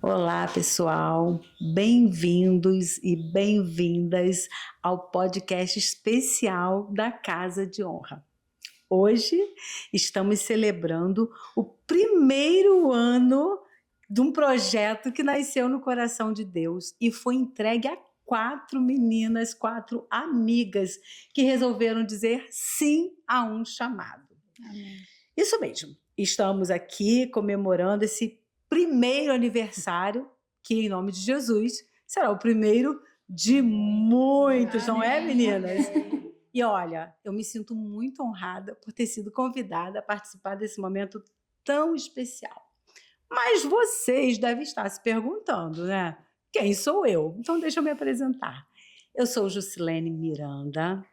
Olá, pessoal. Bem-vindos e bem-vindas ao podcast especial da Casa de Honra. Hoje estamos celebrando o primeiro ano de um projeto que nasceu no coração de Deus e foi entregue a 4 meninas, 4 amigas que resolveram dizer sim a um chamado. Amém. Isso mesmo. Estamos aqui comemorando esse primeiro aniversário, que em nome de Jesus será o primeiro de muitos, não é, meninas? E olha, eu me sinto muito honrada por ter sido convidada a participar desse momento tão especial. Mas vocês devem estar se perguntando, né? Quem sou eu? Então deixa eu me apresentar. Eu sou Jusilene Miranda,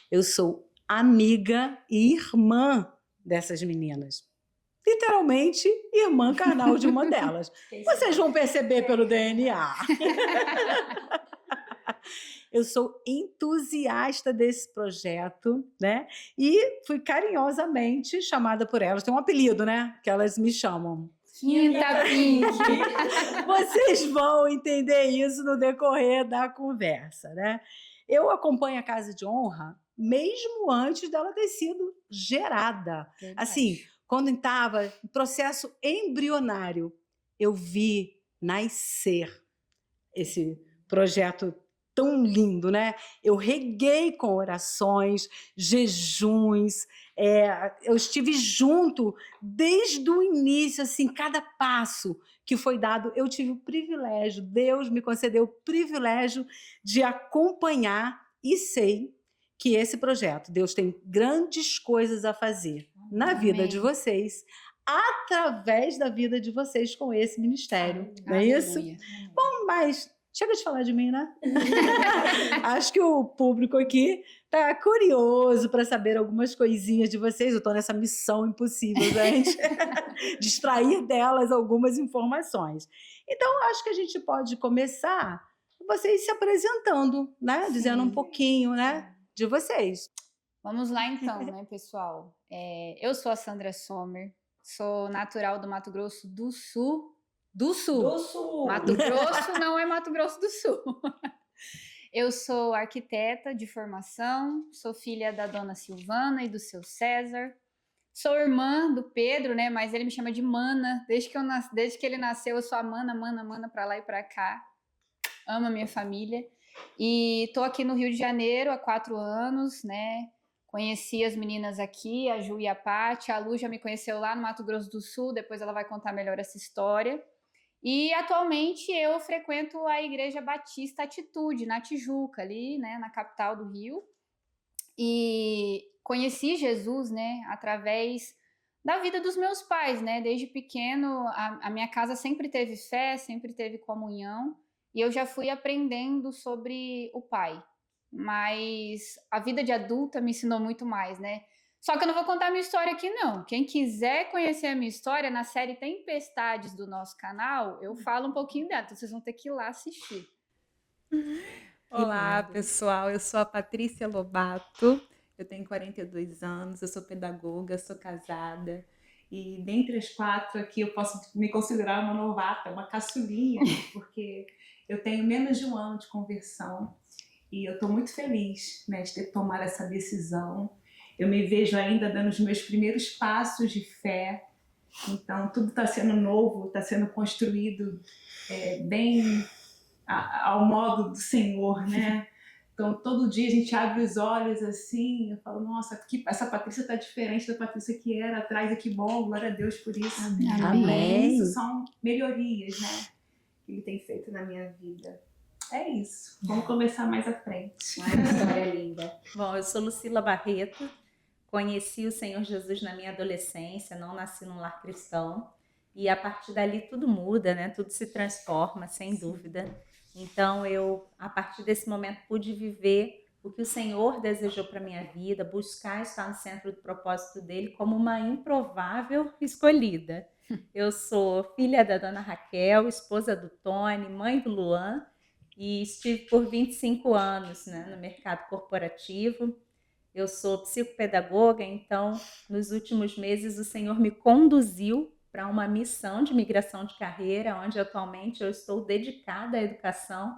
eu sou amiga e irmã dessas meninas. Literalmente, irmã carnal de uma delas. Vocês vão perceber pelo DNA. Eu sou entusiasta desse projeto, né? E fui carinhosamente chamada por elas. Tem um apelido, né? Que elas me chamam. Quinta Pink. Vocês vão entender isso no decorrer da conversa, né? Eu acompanho a Casa de Honra mesmo antes dela ter sido gerada. Verdade. Assim, quando estava em processo embrionário, eu vi nascer esse projeto tão lindo, né? Eu reguei com orações, jejuns, eu estive junto desde o início, assim, cada passo que foi dado, eu tive o privilégio, Deus me concedeu o privilégio de acompanhar e sei que esse projeto, Deus tem grandes coisas a fazer na vida de vocês, através da vida de vocês com esse ministério, não é isso? Bom, mas chega de falar de mim, né? Acho que o público aqui tá curioso para saber algumas coisinhas de vocês. Eu estou nessa missão impossível, gente, de extrair delas algumas informações. Então, acho que a gente pode começar vocês se apresentando, né? Sim. Dizendo um pouquinho, né, de vocês. Vamos lá então, né, pessoal? Eu sou a Sandra Sommer, sou natural do Mato Grosso do Sul. Do Sul. Mato Grosso não é Mato Grosso do Sul. Eu sou arquiteta de formação, sou filha da dona Silvana e do seu César. Sou irmã do Pedro, né? Mas ele me chama de Mana. Desde que ele nasceu, eu sou a Mana pra lá e pra cá. Amo a minha família. E tô aqui no Rio de Janeiro há 4 anos, né? Conheci as meninas aqui, a Ju e a Paty. A Lu já me conheceu lá no Mato Grosso do Sul, depois ela vai contar melhor essa história. E atualmente eu frequento a Igreja Batista Atitude, na Tijuca, ali, né, na capital do Rio. E conheci Jesus, né, através da vida dos meus pais, né? Desde pequeno, a minha casa sempre teve fé, sempre teve comunhão, e eu já fui aprendendo sobre o Pai. Mas a vida de adulta me ensinou muito mais, né? Só que eu não vou contar a minha história aqui, não. Quem quiser conhecer a minha história, na série Tempestades do nosso canal, eu falo um pouquinho dela, então vocês vão ter que ir lá assistir. Olá, pessoal. Eu sou a Patrícia Lobato, eu tenho 42 anos, eu sou pedagoga, sou casada. E dentre as 4 aqui eu posso me considerar uma novata, uma caçulinha, porque eu tenho menos de 1 ano de conversão e eu estou muito feliz, né, de ter tomado essa decisão. Eu me vejo ainda dando os meus primeiros passos de fé, então tudo está sendo novo, está sendo construído bem ao modo do Senhor, né? Então todo dia a gente abre os olhos assim, eu falo, nossa, essa Patrícia está diferente da Patrícia que era atrás, e que bom, glória a Deus por isso. Amém. Isso são melhorias, né, que Ele tem feito na minha vida. É isso, vamos começar mais à frente. Ai, que história linda. Bom, eu sou Lucila Barreto, conheci o Senhor Jesus na minha adolescência, não nasci num lar cristão, e a partir dali tudo muda, né? Tudo se transforma, sem dúvida. Então eu, a partir desse momento, pude viver o que o Senhor desejou para minha vida, buscar estar no centro do propósito dele como uma improvável escolhida. Eu sou filha da dona Raquel, esposa do Tony, mãe do Luan, e estive por 25 anos, né, no mercado corporativo. Eu sou psicopedagoga, então nos últimos meses o Senhor me conduziu para uma missão de migração de carreira, onde atualmente eu estou dedicada à educação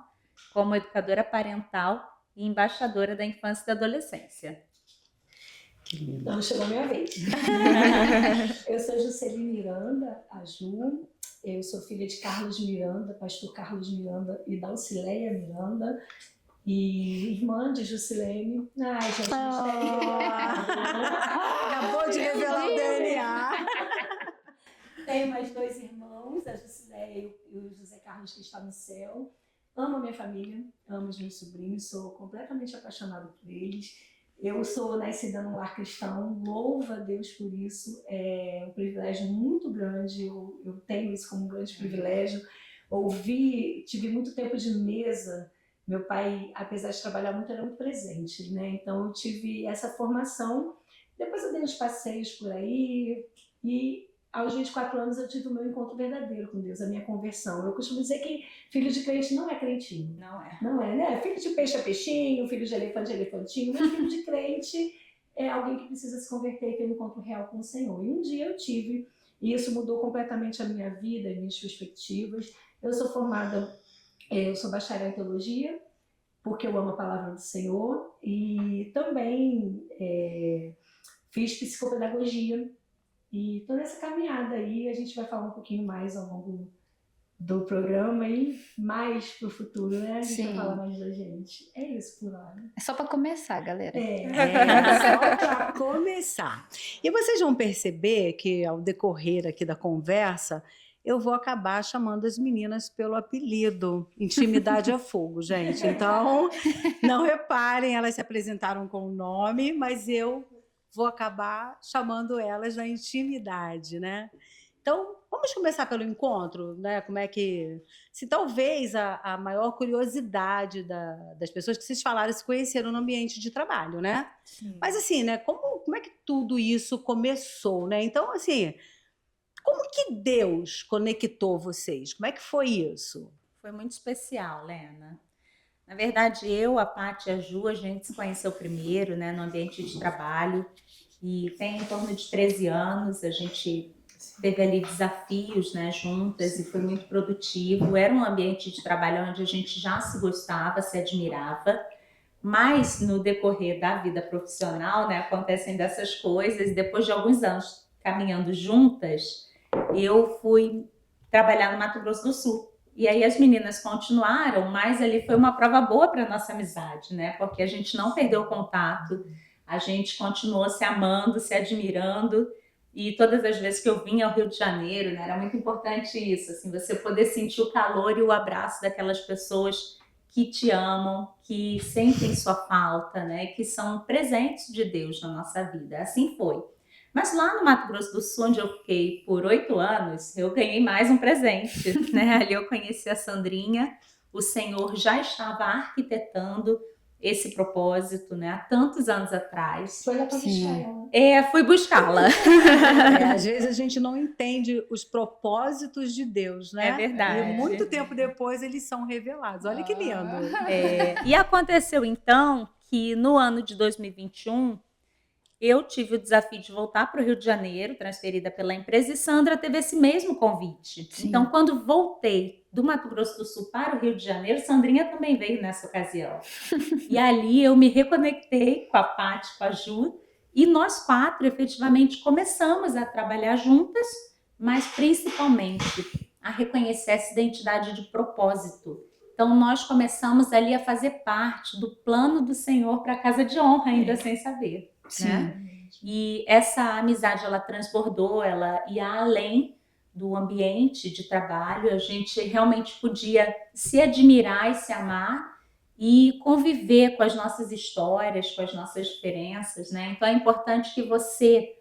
como educadora parental e embaixadora da infância e da adolescência. Que lindo. Então, chegou a minha vez. Eu sou Jusceline Miranda, a Ju. Eu sou filha de Carlos Miranda, pastor Carlos Miranda e Dalcileia Miranda. E irmã de Juscelene. Ai, gente, Acabou de revelar o DNA. Tenho mais 2 irmãos, a Juscelia e o José Carlos, que está no céu. Amo a minha família, amo os meus sobrinhos, sou completamente apaixonada por eles. Eu sou nascida num lar cristão, louvo a Deus por isso. É um privilégio muito grande, eu tenho isso como um grande privilégio. Tive muito tempo de mesa. Meu pai, apesar de trabalhar muito, era muito presente, né? Então eu tive essa formação. Depois eu dei uns passeios por aí e aos 24 anos eu tive o meu encontro verdadeiro com Deus, a minha conversão. Eu costumo dizer que filho de crente não é crentinho. Não é. Não é, né? Filho de peixe é peixinho, filho de elefante é elefantinho, mas filho de crente é alguém que precisa se converter e ter um encontro real com o Senhor. E um dia eu tive, e isso mudou completamente a minha vida, as minhas perspectivas. Eu sou formada, eu sou bacharel em teologia, porque eu amo a palavra do Senhor, e também fiz psicopedagogia. E toda essa caminhada aí, a gente vai falar um pouquinho mais ao longo do programa e mais pro futuro, né? A gente vai falar mais da gente. É isso por hora. É só para começar, galera. Só para começar. E vocês vão perceber que, ao decorrer aqui da conversa, eu vou acabar chamando as meninas pelo apelido. Intimidade é fogo, gente. Então, não reparem, elas se apresentaram com o nome, mas eu vou acabar chamando elas na intimidade, né? Então, vamos começar pelo encontro, né? Como é que... Se talvez a maior curiosidade das pessoas que vocês falaram se conheceram no ambiente de trabalho, né? Sim. Mas assim, né? Como é que tudo isso começou, né? Então, assim, como que Deus conectou vocês? Como é que foi isso? Foi muito especial, Lena. Na verdade, eu, a Paty e a Ju, a gente se conheceu primeiro, né, no ambiente de trabalho, e tem em torno de 13 anos, a gente teve ali desafios, né, juntas, e foi muito produtivo. Era um ambiente de trabalho onde a gente já se gostava, se admirava, mas no decorrer da vida profissional, né, acontecem dessas coisas. Depois de alguns anos caminhando juntas, eu fui trabalhar no Mato Grosso do Sul. E aí as meninas continuaram, mas ali foi uma prova boa para a nossa amizade, né? Porque a gente não perdeu o contato, a gente continuou se amando, se admirando. E todas as vezes que eu vinha ao Rio de Janeiro, né, era muito importante isso, assim, você poder sentir o calor e o abraço daquelas pessoas que te amam, que sentem sua falta, né? Que são presentes de Deus na nossa vida. Assim foi. Mas lá no Mato Grosso do Sul, onde eu fiquei por 8 anos, eu ganhei mais um presente, né? Ali eu conheci a Sandrinha, o Senhor já estava arquitetando esse propósito, né? Há tantos anos atrás. Foi lá para buscar ela. Fui buscá-la. Às vezes a gente não entende os propósitos de Deus, né? É verdade. E muito tempo depois eles são revelados. Olha que lindo. E aconteceu então que no ano de 2021, eu tive o desafio de voltar para o Rio de Janeiro, transferida pela empresa, e Sandra teve esse mesmo convite. Sim. Então, quando voltei do Mato Grosso do Sul para o Rio de Janeiro, Sandrinha também veio nessa ocasião. E ali eu me reconectei com a Paty, com a Ju, e nós 4 efetivamente começamos a trabalhar juntas, mas principalmente a reconhecer essa identidade de propósito. Então, nós começamos ali a fazer parte do plano do Senhor para a Casa de Honra, ainda sem saber. Né? E essa amizade, ela transbordou, ela ia além do ambiente de trabalho. A gente realmente podia se admirar e se amar e conviver com as nossas histórias, com as nossas diferenças, né? Então é importante que você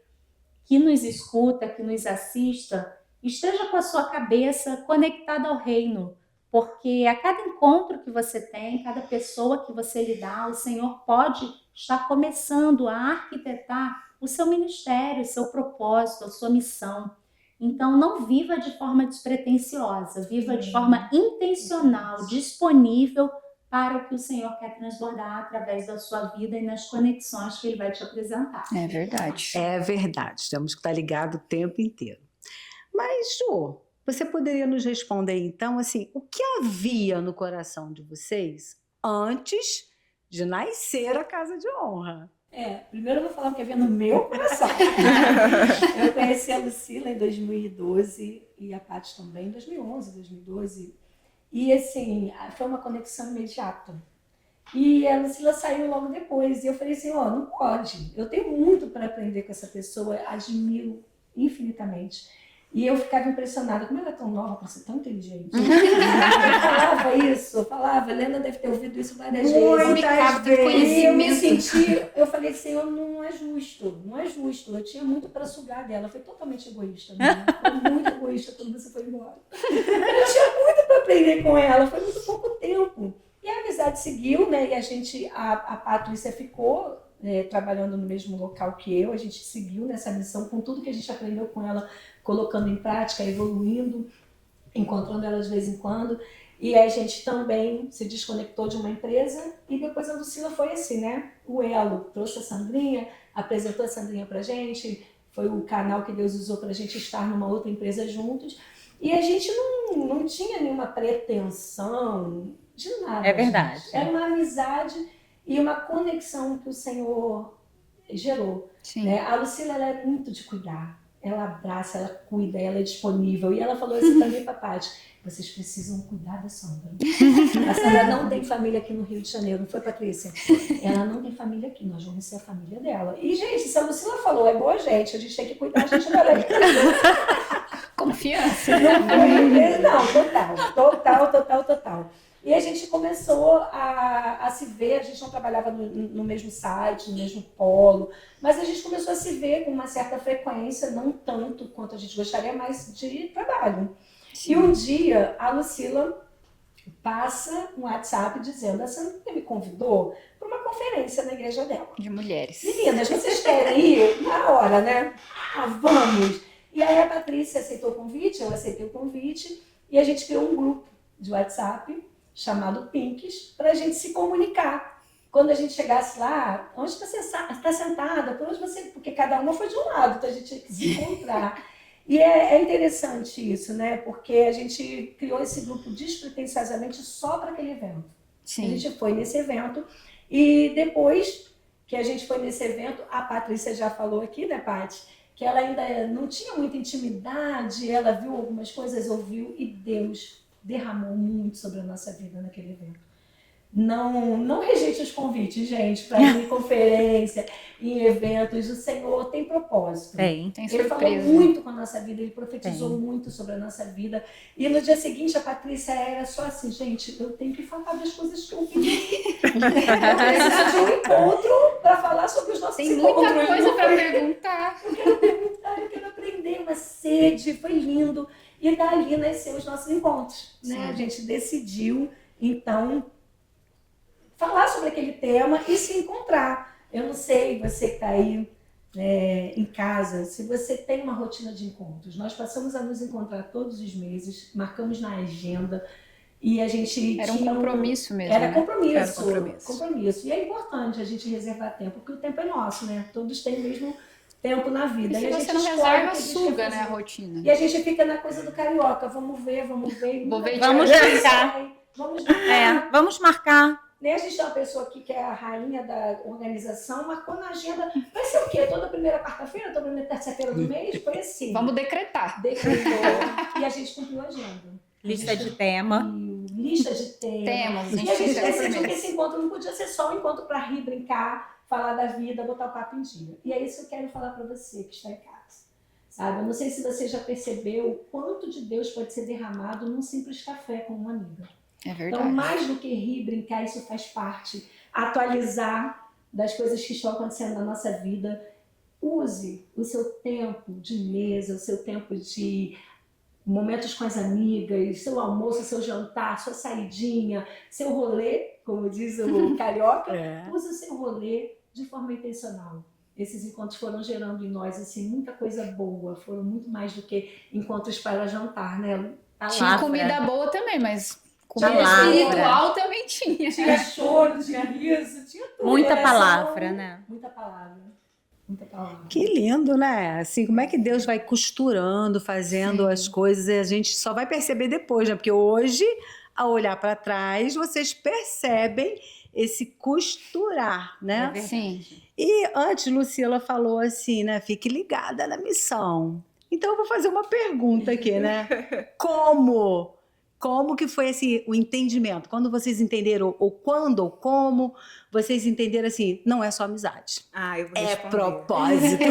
que nos escuta, que nos assista, esteja com a sua cabeça conectada ao reino, porque a cada encontro que você tem, cada pessoa que você lidar, o Senhor pode estar começando a arquitetar o seu ministério, o seu propósito, a sua missão. Então, não viva de forma despretensiosa, viva de forma intencional, disponível para o que o Senhor quer transbordar através da sua vida e nas conexões que Ele vai te apresentar. É verdade. É verdade, temos que estar ligados o tempo inteiro. Mas, Jô, você poderia nos responder então, assim, o que havia no coração de vocês antes de nascer a Casa de Honra? Primeiro eu vou falar o que havia no meu coração. Eu conheci a Lucila em 2012 e a Paty também em 2011, 2012. E assim, foi uma conexão imediata. E a Lucila saiu logo depois. E eu falei assim, não pode. Eu tenho muito para aprender com essa pessoa, admiro infinitamente. E eu ficava impressionada, como ela é tão nova para ser tão inteligente. Eu falava isso, Helena deve ter ouvido isso várias vezes. E eu me senti, eu falei, Senhor, não é justo, não é justo. Eu tinha muito para sugar dela, foi totalmente egoísta, né? Foi muito egoísta quando você foi embora. Eu tinha muito para aprender com ela, foi muito pouco tempo. E a amizade seguiu, né? E a Patrícia ficou trabalhando no mesmo local que eu, a gente seguiu nessa missão com tudo que a gente aprendeu com ela, colocando em prática, evoluindo, encontrando ela de vez em quando. E a gente também se desconectou de uma empresa e depois a Lucila foi assim, né? O elo trouxe a Sandrinha, apresentou a Sandrinha pra gente, foi o canal que Deus usou pra gente estar numa outra empresa juntos. E a gente não tinha nenhuma pretensão de nada. É verdade. Gente. Era uma amizade e uma conexão que o Senhor gerou. Né? A Lucila, ela é muito de cuidar. Ela abraça, ela cuida, ela é disponível. E ela falou assim pra mim, Paty, vocês precisam cuidar da Sandra. A Sandra não tem família aqui no Rio de Janeiro, não foi, Patrícia? Ela não tem família aqui, nós vamos ser a família dela. E, gente, se a Lucila falou, é boa gente, a gente tem que cuidar, a gente vai lá. Confiança. Não, total. E a gente começou a se ver, a gente não trabalhava no mesmo site, no mesmo polo, mas a gente começou a se ver com uma certa frequência, não tanto quanto a gente gostaria, mas de trabalho. Sim. E um dia a Lucila passa um WhatsApp dizendo, a Sandra me convidou para uma conferência na igreja dela. De mulheres. Meninas, vocês querem ir? Na hora, né? Vamos! E aí a Patrícia aceitou o convite, eu aceitei o convite, e a gente criou um grupo de WhatsApp chamado Pinks, para a gente se comunicar. Quando a gente chegasse lá, onde você está sentada? Por onde você... Porque cada uma foi de um lado, então a gente tinha que se encontrar. E é interessante isso, né? Porque a gente criou esse grupo despretensiosamente só para aquele evento. Sim. A gente foi nesse evento e depois que a gente foi nesse evento, a Patrícia já falou aqui, né, Paty? Que ela ainda não tinha muita intimidade, ela viu algumas coisas, ouviu, e Deus derramou muito sobre a nossa vida naquele evento. Não rejeite os convites, gente, para ir em conferência, em eventos. O Senhor tem propósito. Tem Ele falou muito com a nossa vida, ele profetizou muito sobre a nossa vida. E no dia seguinte, a Patrícia era só assim, gente, eu tenho que falar das coisas que eu vi. Eu preciso de um encontro para falar sobre os nossos encontros. Tem muita coisa para perguntar. Eu quero perguntar, eu quero aprender, uma sede, foi lindo. E dali nasceu os nossos encontros. Né? A gente decidiu, então, falar sobre aquele tema e se encontrar. Eu não sei, você que está aí em casa, se você tem uma rotina de encontros. Nós passamos a nos encontrar todos os meses, marcamos na agenda e a gente Era um compromisso mesmo. Era compromisso. E é importante a gente reservar tempo, porque o tempo é nosso, né? Todos têm o mesmo tempo na vida. E se a você gente não reserva, suga, né, a rotina. E a gente fica na coisa do carioca, vamos ver. Vamos marcar. Vamos marcar. A gente tem uma pessoa aqui que é a rainha da organização, marcou na agenda, vai ser o quê? Toda primeira quarta-feira, toda primeira terça-feira do mês? Foi assim. Vamos decretar. Decretou. E a gente cumpriu a agenda. Lista de tema. Lista de temas. E a gente decidiu que esse encontro não podia ser só um encontro para rir, brincar, falar da vida, botar o papo em dia. E é isso que eu quero falar para você que está em casa. Sabe? Eu não sei se você já percebeu o quanto de Deus pode ser derramado num simples café com uma amiga. É verdade. Então, mais do que rir, brincar, isso faz parte. Atualizar das coisas que estão acontecendo na nossa vida. Use o seu tempo de mesa, o seu tempo de momentos com as amigas, seu almoço, seu jantar, sua saidinha, seu rolê, como diz o carioca. Use o seu rolê de forma intencional. Esses encontros foram gerando em nós assim, muita coisa boa. Foram muito mais do que encontros para jantar, né? Tinha comida boa também, mas... comida espiritual também tinha. Tinha choro, tinha riso, tinha tudo. Muita palavra, né? Muita palavra. Muita palavra. Que lindo, né? Assim, como é que Deus vai costurando, fazendo as coisas e a gente só vai perceber depois, né? Porque hoje, ao olhar para trás, vocês percebem esse costurar, né? Sim. E antes, Lucila falou assim, né? Fique ligada na missão. Então, eu vou fazer uma pergunta aqui, né? Como? Como que foi assim, o entendimento? Quando vocês entenderam, ou quando, ou como, vocês entenderam assim, não é só amizade. Eu vou É responder. propósito.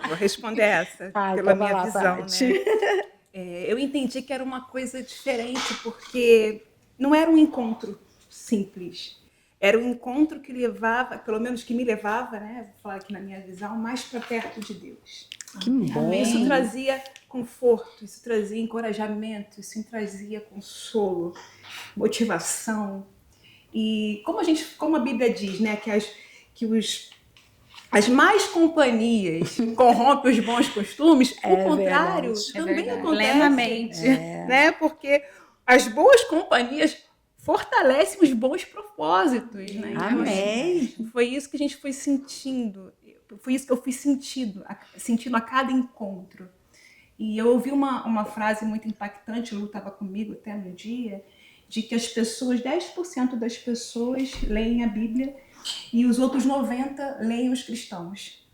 Vou responder essa, Ai, pela então vai minha lá, visão, Paty. né? Eu entendi que era uma coisa diferente, porque não era um encontro simples. Era um encontro que levava, pelo menos que me levava, né? Vou falar aqui na minha visão, mais para perto de Deus. Que bom. Isso trazia conforto, isso trazia encorajamento, isso trazia consolo, motivação. E como a Bíblia diz, né, que as más companhias corrompem os bons costumes, o contrário verdade. também acontece, Plenamente. né? Porque as boas companhias fortalecem os bons propósitos, né? Então, Amém. foi isso que a gente foi sentindo, foi isso que eu fui sentindo a cada encontro. E eu ouvi uma frase muito impactante, o Lu estava comigo até no dia, de que 10% das pessoas leem a Bíblia e os outros 90% leem os cristãos.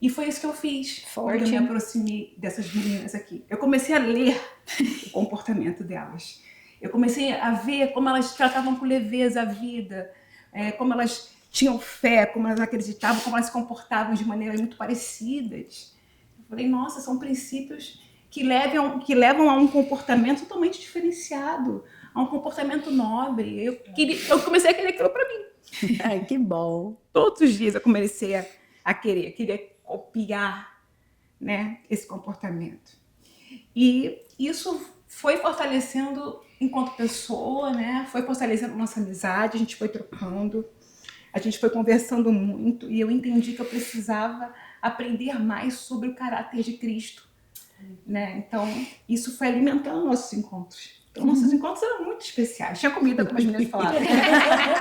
E foi isso que eu fiz quando eu me aproximei dessas meninas aqui. Eu comecei a ler o comportamento delas. Eu comecei a ver como elas tratavam com leveza a vida, como elas tinham fé, como elas acreditavam, como elas se comportavam de maneiras muito parecidas. Eu falei, nossa, são princípios que levam a um comportamento totalmente diferenciado, a um comportamento nobre. Eu comecei a querer aquilo para mim. Ai, que bom. Todos os dias eu comecei a querer copiar, né, esse comportamento. E isso foi fortalecendo enquanto pessoa, né? Foi fortalecendo nossa amizade, a gente foi trocando, a gente foi conversando muito e eu entendi que eu precisava aprender mais sobre o caráter de Cristo, né? Então, isso foi alimentando nossos encontros. Então, nossos encontros eram muito especiais. Tinha comida, como as meninas falaram,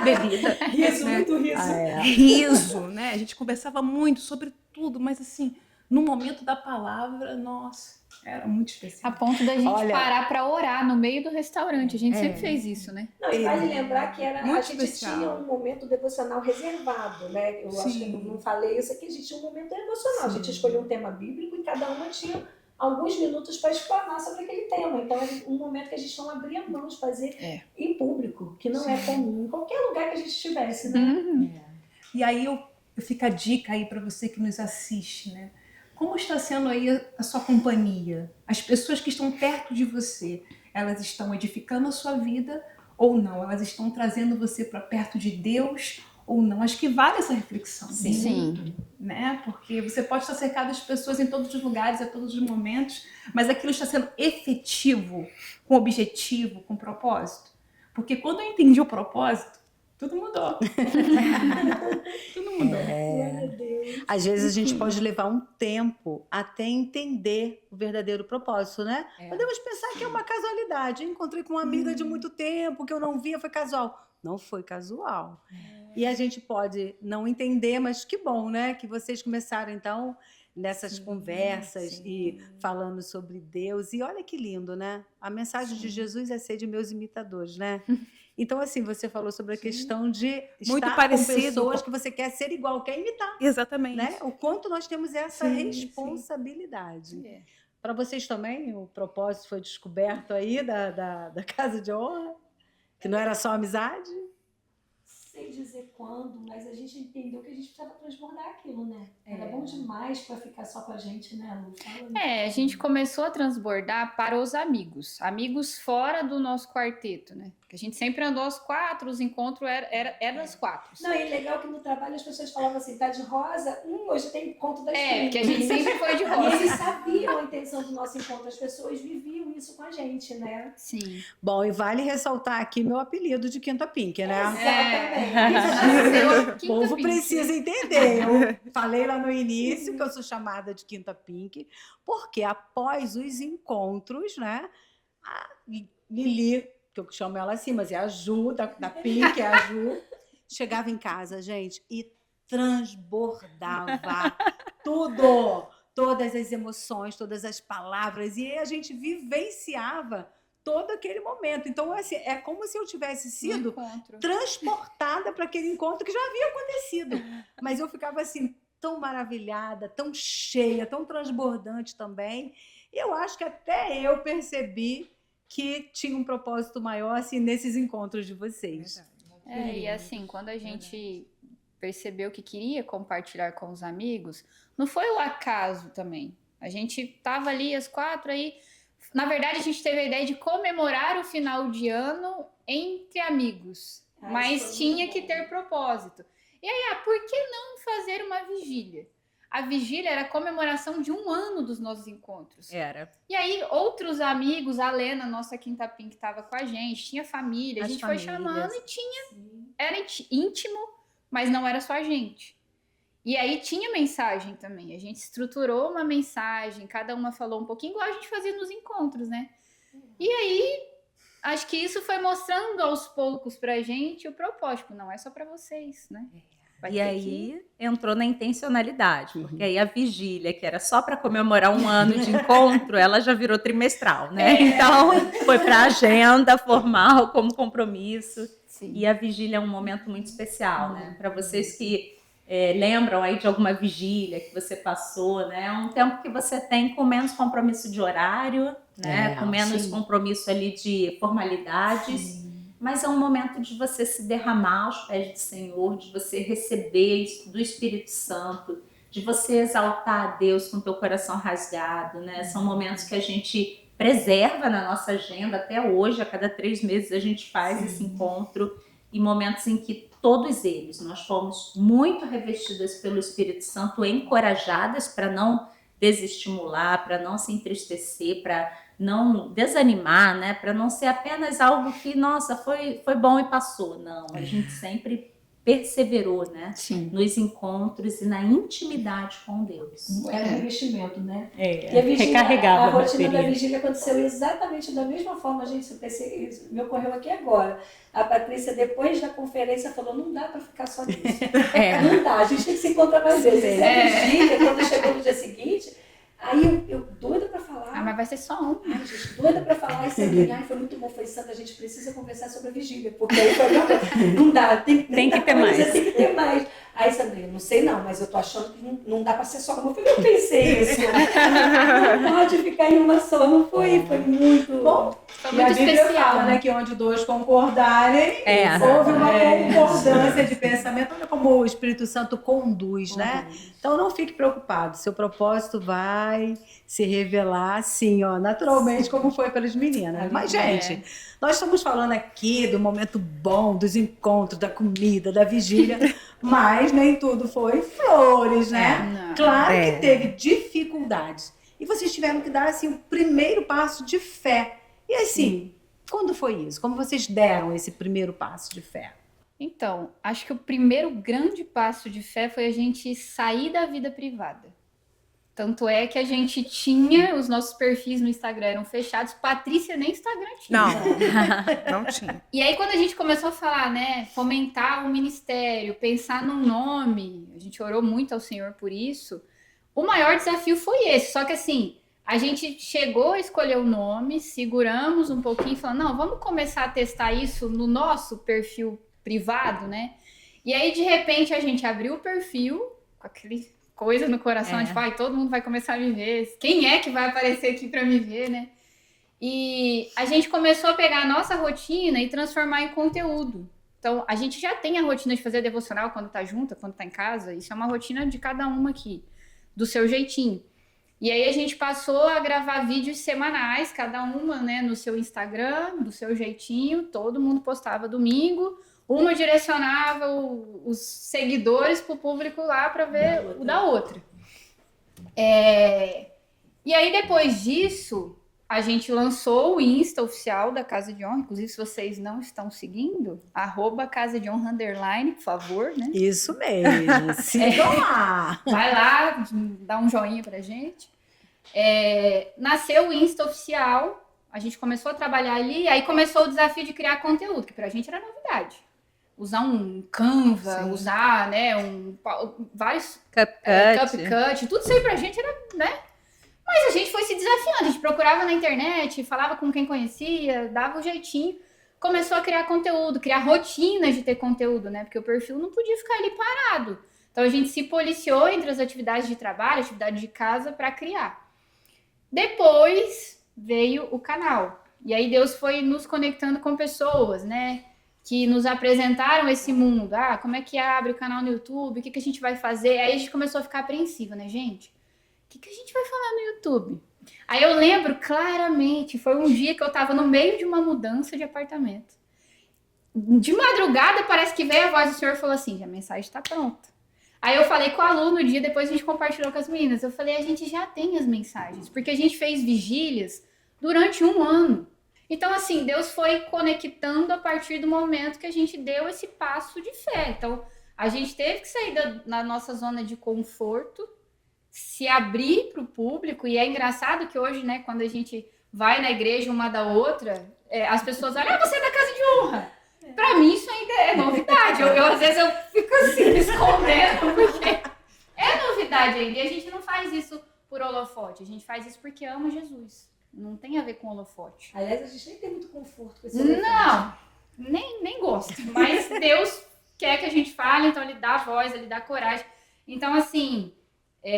bebida. Riso, né? muito riso. Riso, né? A gente conversava muito sobre tudo, mas assim, no momento da palavra, nossa, era muito especial. A ponto da gente Olha, parar para orar no meio do restaurante. A gente sempre fez isso, né? Não, e vale lembrar que a Muito gente especial. tinha um momento devocional reservado, né? Eu acho que eu não falei isso aqui, a gente tinha um momento devocional. A gente escolheu um tema bíblico e cada uma tinha alguns minutos para explanar sobre aquele tema. Então, é um momento que a gente não abria mão de fazer em público, que não é comum, em qualquer lugar que a gente estivesse, né? E aí fica a dica aí para você que nos assiste, né? Como está sendo aí a sua companhia? As pessoas que estão perto de você, elas estão edificando a sua vida ou não? Elas estão trazendo você para perto de Deus ou não? Acho que vale essa reflexão. Sim. Né? Porque você pode estar cercado de pessoas em todos os lugares, a todos os momentos, mas aquilo está sendo efetivo, com objetivo, com propósito. Porque quando eu entendi o propósito, tudo mudou. Tudo mudou. Glória a Deus. Às vezes a gente pode levar um tempo até entender o verdadeiro propósito, né? Podemos pensar que é uma casualidade. Eu encontrei com uma amiga de muito tempo que eu não via, foi casual. Não foi casual. E a gente pode não entender, mas que bom, né? Que vocês começaram, então, nessas conversas e falando sobre Deus. E olha que lindo, né? A mensagem de Jesus é ser de meus imitadores, né? Então, assim, você falou sobre a questão de Muito estar parecido com pessoas com- que você quer ser igual, quer imitar, Exatamente. né? O quanto nós temos essa Sim, responsabilidade. Para vocês também, o propósito foi descoberto aí da Casa de Honra? Que não era só amizade? Sei dizer quando, mas a gente entendeu que a gente precisava transbordar aquilo, né? Era bom demais para ficar só com a gente, né, Lu? Fala aí. A gente começou a transbordar para os amigos. Amigos fora do nosso quarteto, né? Porque a gente sempre andou aos 4, os encontros eram as 4. Não, e legal que no trabalho as pessoas falavam assim, tá de rosa, hoje tem encontro das primas. Porque a gente sempre foi de E rosa. eles sabiam a intenção do nosso encontro, as pessoas viviam isso com a gente, né? Sim. Bom, e vale ressaltar aqui meu apelido de Quinta Pink, né? Exatamente. O povo precisa entender. Eu falei lá no início que eu sou chamada de Quinta Pink, porque após os encontros, né, a Lili, que eu chamo ela assim, mas é a Ju, da Pink, é a Ju, chegava em casa, gente, e transbordava tudo, todas as emoções, todas as palavras, e a gente vivenciava todo aquele momento. Então, assim, é como se eu tivesse sido transportada para aquele encontro que já havia acontecido. Mas eu ficava assim, tão maravilhada, tão cheia, tão transbordante também. E eu acho que até eu percebi que tinha um propósito maior assim nesses encontros de vocês. E assim, quando a gente percebeu que queria compartilhar com os amigos, não foi o acaso também. A gente tava ali às 4 aí. Na verdade, a gente teve a ideia de comemorar o final de ano entre amigos, mas tinha que ter propósito. E aí, por que não fazer uma vigília? A vigília era a comemoração de 1 ano dos nossos encontros. Era. E aí, outros amigos, a Lena, nossa quinta pin, que estava com a gente, tinha família, a gente foi chamando e era íntimo, mas não era só a gente. E aí tinha mensagem também, a gente estruturou uma mensagem, cada uma falou um pouquinho, igual a gente fazia nos encontros, né? E aí, acho que isso foi mostrando aos poucos pra gente o propósito, não é só pra vocês, né? E aí entrou na intencionalidade, porque aí a vigília, que era só para comemorar 1 ano de encontro, ela já virou trimestral, né? Então foi para a agenda formal como compromisso. Sim. E a vigília é um momento muito especial, né? Para vocês que lembram aí de alguma vigília que você passou, né? É um tempo que você tem com menos compromisso de horário, né? Com menos compromisso ali de formalidades. Sim. Mas é um momento de você se derramar aos pés do Senhor, de você receber do Espírito Santo, de você exaltar a Deus com o teu coração rasgado, né? São momentos que a gente preserva na nossa agenda até hoje, a cada 3 meses a gente faz esse encontro, e momentos em que todos eles, nós fomos muito revestidas pelo Espírito Santo, encorajadas para não desestimular, para não se entristecer, para não desanimar, né? Para não ser apenas algo que, nossa, foi bom e passou. Não, a gente sempre perseverou, né? Sim. Nos encontros e na intimidade com Deus. Era um investimento, né? E a vigília, a rotina da vigília aconteceu exatamente da mesma forma. A gente me ocorreu aqui agora. A Patrícia, depois da conferência, falou, não dá para ficar só nisso. Não dá, a gente tem que se encontrar mais vezes. A vigília, quando chegou no dia seguinte, aí eu doida pra falar. Mas vai ser só um. Ai, gente, doida pra falar. E Sandra, foi muito bom, foi Sandra, a gente precisa conversar sobre a vigília. Porque aí foi, não dá, tem que ter mais. Tem que ter mais. Aí Sandra, eu não sei não, mas eu tô achando que não dá pra ser só uma. Eu pensei isso. Não pode ficar em uma só, não foi? Foi muito bom. Foi muito especial, fala, né? Que onde 2 concordarem, houve uma concordância de pensamento. Olha como o Espírito Santo conduz, né? Então não fique preocupado, seu propósito vai se revelar assim, ó, naturalmente, como foi pelas meninas. Mas, gente, nós estamos falando aqui do momento bom, dos encontros, da comida, da vigília, mas nem tudo foi flores, né? Claro que teve dificuldades. E vocês tiveram que dar, assim, o primeiro passo de fé. E assim, quando foi isso? Como vocês deram esse primeiro passo de fé? Então, acho que o primeiro grande passo de fé foi a gente sair da vida privada. Tanto é que a gente tinha, os nossos perfis no Instagram eram fechados, Patrícia nem Instagram tinha. Não tinha. E aí quando a gente começou a falar, né, fomentar o ministério, pensar num nome, a gente orou muito ao Senhor por isso, o maior desafio foi esse, só que assim, a gente chegou a escolher o nome, seguramos um pouquinho e falamos, não, vamos começar a testar isso no nosso perfil privado, né? E aí, de repente, a gente abriu o perfil com aquele coisa no coração, tipo, todo mundo vai começar a me ver. Quem é que vai aparecer aqui para me ver, né? E a gente começou a pegar a nossa rotina e transformar em conteúdo. Então, a gente já tem a rotina de fazer devocional quando tá junta, quando tá em casa. Isso é uma rotina de cada uma aqui, do seu jeitinho. E aí a gente passou a gravar vídeos semanais, cada uma, né, no seu Instagram, do seu jeitinho. Todo mundo postava domingo. Uma direcionava os seguidores para o público lá para ver o da outra. E aí, depois disso, a gente lançou o Insta oficial da Casa de Honra. Inclusive, se vocês não estão seguindo, @Casa de Honra _, por favor, né? Isso mesmo, sigam lá. Vai lá, dá um joinha pra gente. Nasceu o Insta oficial, a gente começou a trabalhar ali, aí começou o desafio de criar conteúdo, que pra gente era novidade. usar um Canva, Sim. usar, né, vários CapCut, tudo isso aí pra gente era, né? Mas a gente foi se desafiando, a gente procurava na internet, falava com quem conhecia, dava um jeitinho, começou a criar conteúdo, criar rotinas de ter conteúdo, né? Porque o perfil não podia ficar ali parado. Então a gente se policiou entre as atividades de trabalho, atividade de casa para criar. Depois veio o canal. E aí Deus foi nos conectando com pessoas, né? Que nos apresentaram esse mundo. Ah, como é que abre o canal no YouTube? O que a gente vai fazer? Aí a gente começou a ficar apreensiva, né, gente? O que a gente vai falar no YouTube? Aí eu lembro claramente, foi um dia que eu tava no meio de uma mudança de apartamento. De madrugada, parece que veio a voz do Senhor e falou assim, a mensagem tá pronta. Aí eu falei com a Lu no dia, depois a gente compartilhou com as meninas. Eu falei, a gente já tem as mensagens, porque a gente fez vigílias durante 1 ano. Então, assim, Deus foi conectando a partir do momento que a gente deu esse passo de fé. Então, a gente teve que sair da nossa zona de conforto, se abrir para o público, e é engraçado que hoje, né, quando a gente vai na igreja uma da outra, as pessoas olham, você é da casa de honra. Para mim isso ainda é novidade, às vezes eu fico assim, me escondendo, porque é novidade ainda, e a gente não faz isso por holofote, a gente faz isso porque ama Jesus, não tem a ver com holofote. Aliás, a gente nem tem muito conforto com esse Não, nem gosto, mas Deus quer que a gente fale, então Ele dá voz, Ele dá coragem. Então, assim,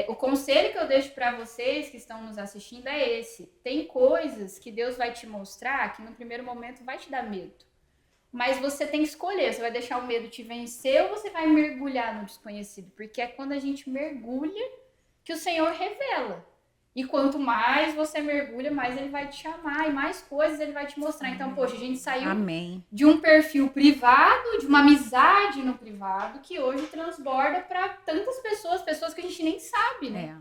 o conselho que eu deixo para vocês que estão nos assistindo é esse. Tem coisas que Deus vai te mostrar que no primeiro momento vai te dar medo. Mas você tem que escolher, você vai deixar o medo te vencer ou você vai mergulhar no desconhecido. Porque é quando a gente mergulha que o Senhor revela. E quanto mais você mergulha, mais Ele vai te chamar e mais coisas Ele vai te mostrar. Então, poxa, a gente saiu de um perfil privado, de uma amizade no privado, que hoje transborda para tantas pessoas que a gente nem sabe, né?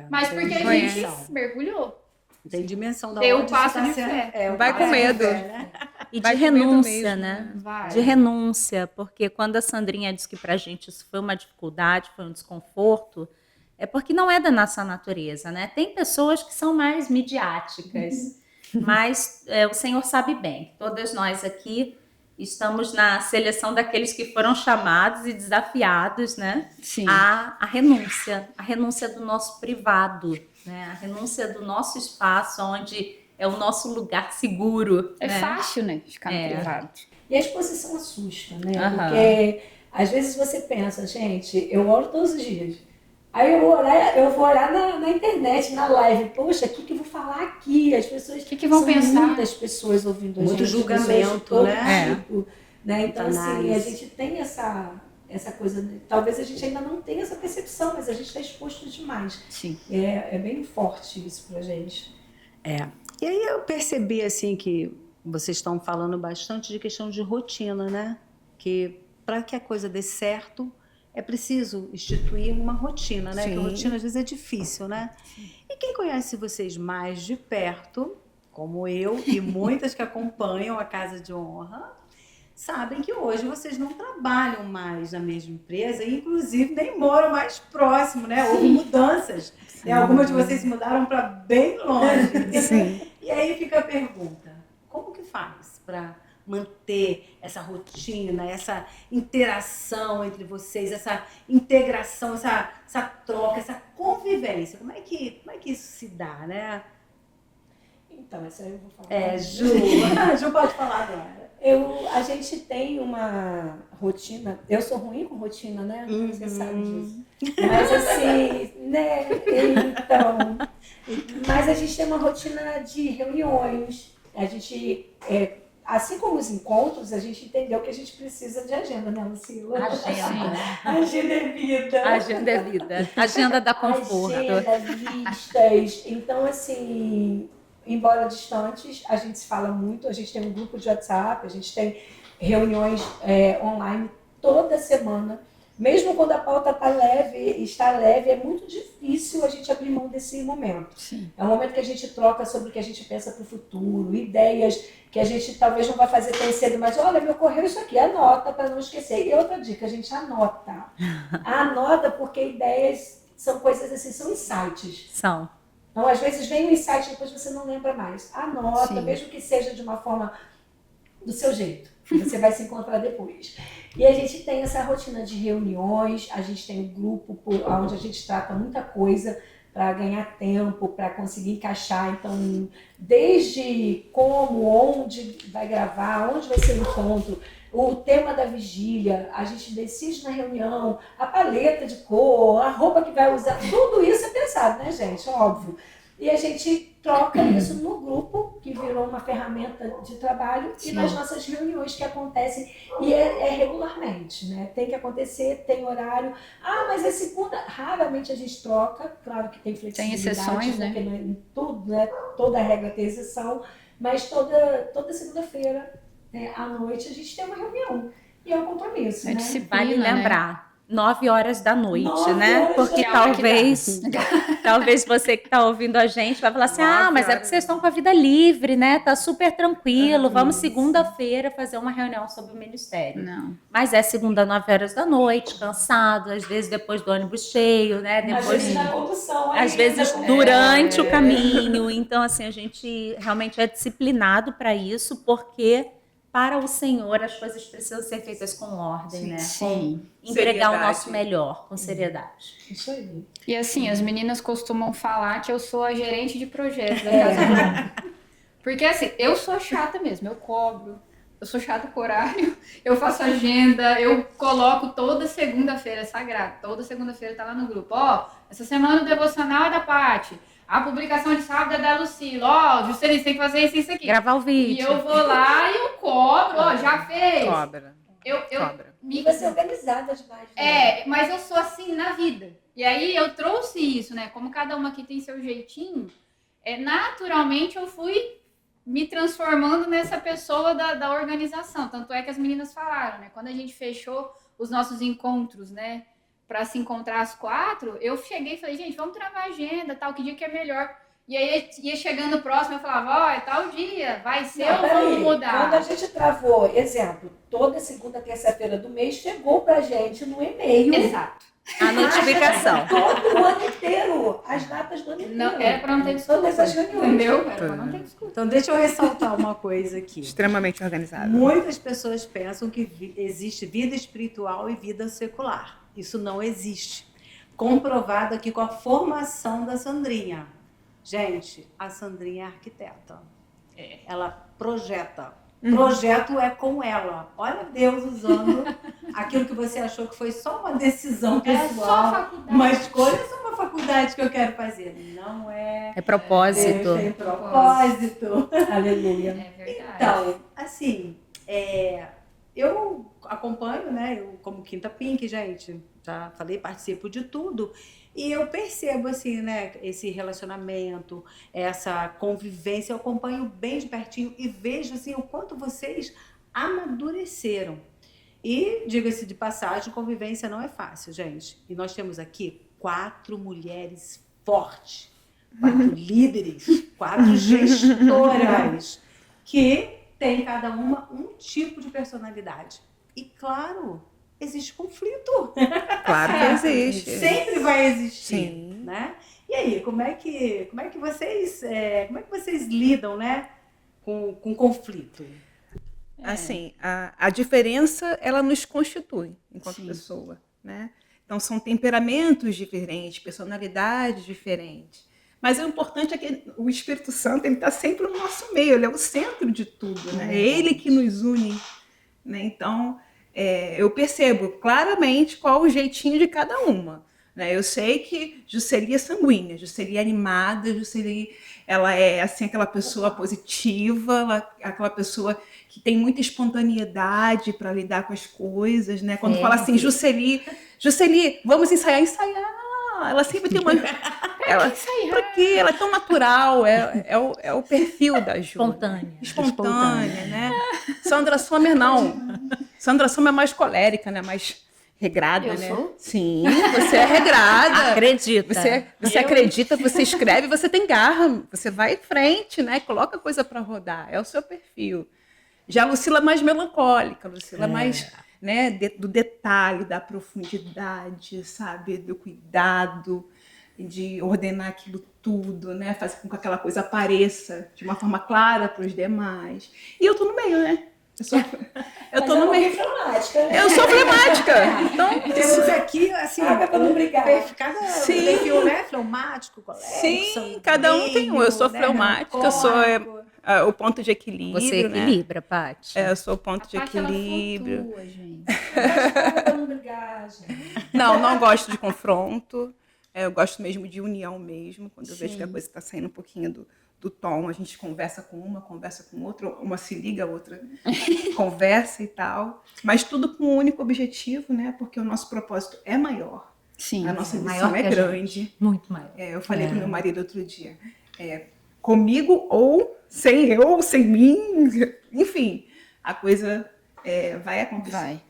Mas porque a gente mergulhou. Tem dimensão da Deu onde o passo tá de sendo- fé. Vai com medo. E Vai de com medo renúncia, mesmo, né? Vai. De renúncia, porque quando a Sandrinha disse que pra gente isso foi uma dificuldade, foi um desconforto, é porque não é da nossa natureza, né? Tem pessoas que são mais midiáticas, mas o Senhor sabe bem. Todas nós aqui estamos na seleção daqueles que foram chamados e desafiados, né? Sim. A renúncia do nosso privado, né? A renúncia do nosso espaço, onde é o nosso lugar seguro. É né? fácil, né? Ficar no privado. E a exposição assusta, né? Aham. Porque às vezes você pensa, gente, eu oro todos os dias. Aí eu vou orar na internet, na live. Poxa, o que eu vou falar aqui? As pessoas. O que vão são pensar? Muitas pessoas ouvindo a gente. Muito pessoas de julgamento, todo né? tipo, né? Então, Muita assim, a análise. gente tem essa coisa. Talvez a gente ainda não tenha essa percepção, mas a gente está exposto demais. Sim. É bem forte isso pra gente. E aí eu percebi assim que vocês estão falando bastante de questão de rotina, né? Que para que a coisa dê certo é preciso instituir uma rotina, né? Sim. Que a rotina às vezes é difícil, né? E quem conhece vocês mais de perto, como eu e muitas que acompanham a Casa de Honra, sabem que hoje vocês não trabalham mais na mesma empresa e inclusive nem moram mais próximo, né? Houve mudanças. Né? Algumas de vocês se mudaram para bem longe. Sim. E aí fica a pergunta, como que faz para manter essa rotina, essa interação entre vocês, essa integração, essa troca, essa convivência? Como é que isso se dá, né? Então, essa eu vou falar. Ju. Ju pode falar agora. A gente tem uma rotina. Eu sou ruim com rotina, né? Você sabe disso. Mas assim, né? Então. Mas a gente tem uma rotina de reuniões. A gente, assim como os encontros, a gente entendeu que a gente precisa de agenda, né, Lucila? Agenda é vida. Agenda é vida. Agenda da conforto. Agenda, listas. Então, assim, embora distantes, a gente se fala muito. A gente tem um grupo de WhatsApp, a gente tem reuniões online toda semana. Mesmo quando a pauta está leve, é muito difícil a gente abrir mão desse momento. Sim. É um momento que a gente troca sobre o que a gente pensa para o futuro, ideias que a gente talvez não vai fazer tão cedo, mas olha, me ocorreu isso aqui, anota para não esquecer. E outra dica, a gente anota. Anota porque ideias são coisas assim, são insights. São. Então, às vezes vem um insight e depois você não lembra mais. Anota, Sim. mesmo que seja de uma forma do seu jeito. Você vai se encontrar depois. E a gente tem essa rotina de reuniões, a gente tem um grupo onde a gente trata muita coisa para ganhar tempo, para conseguir encaixar. Então, desde como, onde vai gravar, onde vai ser o encontro, o tema da vigília, a gente decide na reunião, a paleta de cor, a roupa que vai usar, tudo isso é pensado, né, gente? Óbvio. E a gente troca isso no grupo, que virou uma ferramenta de trabalho, e nas nossas reuniões que acontecem, e é regularmente, né? Tem que acontecer, tem horário. Ah, mas é segunda. Raramente a gente troca, claro que tem flexibilidade. Tem exceções, porque né? não é tudo, né? Toda regra tem exceção, mas toda segunda-feira, né, à noite, a gente tem uma reunião. E é um compromisso, É né? disciplina, Vale né? lembrar, 9 horas da noite, 9 né? horas Porque da noite. talvez você que está ouvindo a gente vai falar assim, 9 mas é horas porque vocês estão com a vida livre, né? Tá super tranquilo, vamos segunda-feira fazer uma reunião sobre o ministério. Não. Mas é segunda, 9 horas da noite, cansado, às vezes depois do ônibus cheio, né? Às Depois, vezes na condução. às ainda, vezes com- durante o caminho. Então, assim, a gente realmente é disciplinado para isso, porque para o Senhor as coisas precisam ser feitas com ordem, né? Sim. Com entregar o Seriedade. nosso melhor, com seriedade. Isso aí. E assim, as meninas costumam falar que eu sou a gerente de projetos da Casa Branca. Porque assim, eu sou chata mesmo, eu cobro, eu sou chata com horário, eu faço agenda, eu coloco toda segunda-feira, é sagrado, toda segunda-feira tá lá no grupo. Ó, essa semana o devocional é da Paty, a publicação de sábado é da Lucila, ó, Juscelino, tem que fazer isso e isso aqui. Gravar o E vídeo. eu vou lá e eu cobro, ó, já fez. Cobra. Eu Cobra. E você é organizada demais. Né? mas eu sou assim na vida. E aí eu trouxe isso, né? Como cada uma aqui tem seu jeitinho, naturalmente eu fui me transformando nessa pessoa da organização. Tanto é que as meninas falaram, né? Quando a gente fechou os nossos encontros, né? Para se encontrar às 4, eu cheguei e falei, gente, vamos travar a agenda, tal, que dia que é melhor. E aí ia chegando próximo, eu falava, ó, é tal dia, vai ser ou vamos mudar? Quando a gente travou, exemplo, toda segunda, terça-feira do mês, chegou pra gente no e-mail. Exato. A notificação. Todo o ano inteiro. As datas do ano inteiro. Não, era para não ter desculpa. Todas as reuniões. Entendeu? Era para não ter desculpa. Então, deixa eu ressaltar uma coisa aqui. Extremamente organizada. Muitas pessoas pensam que existe vida espiritual e vida secular. Isso não existe. Comprovado aqui com a formação da Sandrinha. Gente, a Sandrinha é arquiteta. Ela projeta. Projeto é com ela. Olha Deus usando aquilo que você achou que foi só uma decisão É só pessoal, faculdade. uma escolha, só uma faculdade que eu quero fazer. Não é. É propósito. Tem propósito. Aleluia. É verdade. Então, assim, eu acompanho, né? Eu como Quinta Pink, gente, já falei, participo de tudo. E eu percebo, assim, né? Esse relacionamento, essa convivência, eu acompanho bem de pertinho e vejo, assim, o quanto vocês amadureceram. E, diga-se de passagem, convivência não é fácil, gente. E nós temos aqui 4 mulheres fortes, 4 líderes, 4 gestoras, que tem cada uma um tipo de personalidade. E, claro, existe conflito. Claro que existe. Sempre vai existir, Sim. né? E aí, como é que vocês lidam, né, com conflito? Assim, a diferença, ela nos constitui enquanto Sim. pessoa, né? Então, são temperamentos diferentes, personalidades diferentes. Mas o importante é que o Espírito Santo ele está sempre no nosso meio, ele é o centro de tudo, né? É ele que nos une, né? Então, eu percebo claramente qual o jeitinho de cada uma, né? Eu sei que Juscelia é sanguínea, Juscelia é animada, Juscelia ela é assim, aquela pessoa positiva, aquela pessoa que tem muita espontaneidade para lidar com as coisas, né? Quando fala assim, Juscelia, vamos ensaiar. Ela sempre tem uma... Pra quê? Ela é tão natural, é o perfil da Ju. Espontânea, né? Sandra Sommer, não. Sandra Sommer é mais colérica, né? Mais regrada, Eu né? sou? Sim, você é regrada. Acredita. Você acredita, você escreve, você tem garra, você vai em frente, né? Coloca coisa para rodar, é o seu perfil. Já a Lucila é mais melancólica, a Lucila é mais, né, do detalhe, da profundidade, sabe? Do cuidado, de ordenar aquilo tudo, né? Fazer com que aquela coisa apareça de uma forma clara para os demais. E eu tô no meio, né? Eu tô no meio. Fleumática, né? Eu sou fleumática. Então, Temos aqui, assim, Água pra não brigar. cada Sim. perfil, né? Fleumático, colérico, sim, cada um tem um. Eu sou fleumática, eu sou o ponto de equilíbrio, Você né? equilibra, Paty? Eu sou o ponto de Paty, ela equilíbrio. flutua, gente. Água pra não brigar, gente. Não gosto de confronto. Eu gosto mesmo de união mesmo. Quando eu vejo que a Sim. coisa está saindo um pouquinho do tom, a gente conversa com outra, uma se liga, a outra conversa e tal. Mas tudo com um único objetivo, né? Porque o nosso propósito é maior. Sim. A nossa maior missão é que a grande. Muito maior. Eu falei para o meu marido outro dia, comigo ou sem eu, ou sem mim, enfim, a coisa vai acontecer. Vai.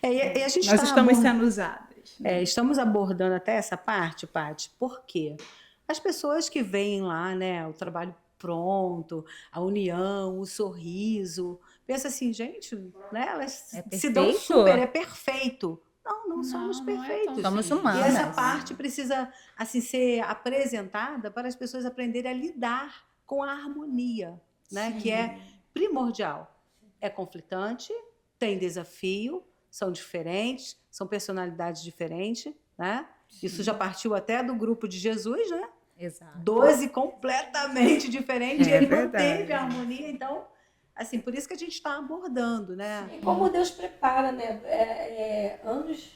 E a gente Nós tá estamos sendo usadas. Né? estamos abordando até essa parte, Paty, por quê? As pessoas que veem lá, né, o trabalho pronto, a união, o sorriso, pensa assim, gente, né, elas se dão perfeito? super, é perfeito. Não somos Não é perfeitos. tão Somos assim. humanos. E essa parte precisa assim ser apresentada para as pessoas aprenderem a lidar com a harmonia, né? Que é primordial. É conflitante, tem desafio, são diferentes, são personalidades diferentes, né? Isso já partiu até do grupo de Jesus, né? Exato. 12 completamente diferentes, e ele verdade. manteve a harmonia, então, assim, por isso que a gente está abordando, né? E como Deus prepara, né? Anos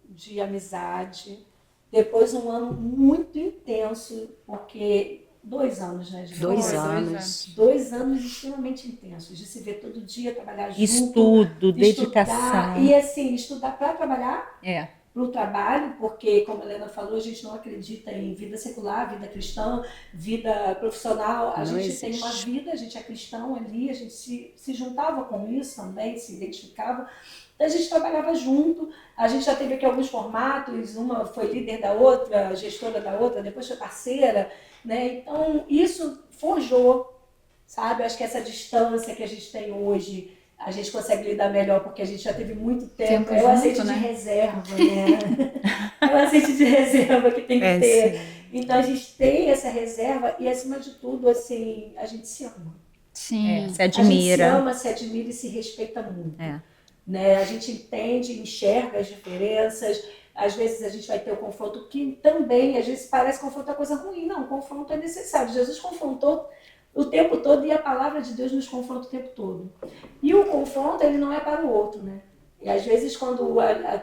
de amizade, depois um ano muito intenso, porque 2 anos, né? De 2 Foi, 2 anos. 2 anos extremamente intensos, de se ver todo dia, trabalhar junto. Estudo, estudar, dedicação. e assim, estudar para trabalhar, É. para o trabalho, porque, como a Helena falou, a gente não acredita em vida secular, vida cristã, vida profissional. A Não gente existe. tem uma vida, a gente é cristão ali, a gente se juntava com isso também, se identificava. Então, a gente trabalhava junto. A gente já teve aqui alguns formatos, uma foi líder da outra, gestora da outra, depois foi parceira, né? Então, isso forjou, sabe? Acho que essa distância que a gente tem hoje, a gente consegue lidar melhor porque a gente já teve muito tempo. É o junto, azeite né? de reserva, né? É o azeite de reserva que tem que ter. Sim. Então, a gente tem essa reserva e, acima de tudo, assim, a gente se ama. Sim. Se A gente se admira. ama, se admira e se respeita muito. É. Né? A gente entende, enxerga as diferenças. Às vezes a gente vai ter o confronto que também, às vezes parece confronto é coisa ruim. Não, o confronto é necessário. Jesus confrontou o tempo todo e a palavra de Deus nos confronta o tempo todo. E o confronto, ele não é para o outro, né? E às vezes,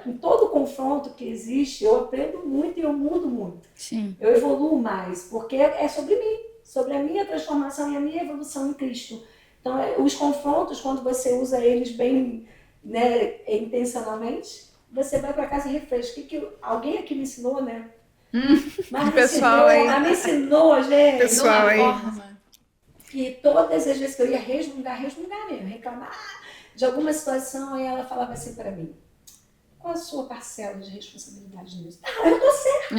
em todo confronto que existe, eu aprendo muito e eu mudo muito. Sim. Eu evoluo mais, porque é sobre mim, sobre a minha transformação e a minha evolução em Cristo. Então, os confrontos, quando você usa eles bem, né, intencionalmente, você vai para casa e refresca. Alguém aqui me ensinou, né? Mas me ensinou, gente. Pessoal aí. Que todas as vezes que eu ia resmungar mesmo, reclamar de alguma situação, aí ela falava assim para mim: qual a sua parcela de responsabilidade nisso? Eu tô certa.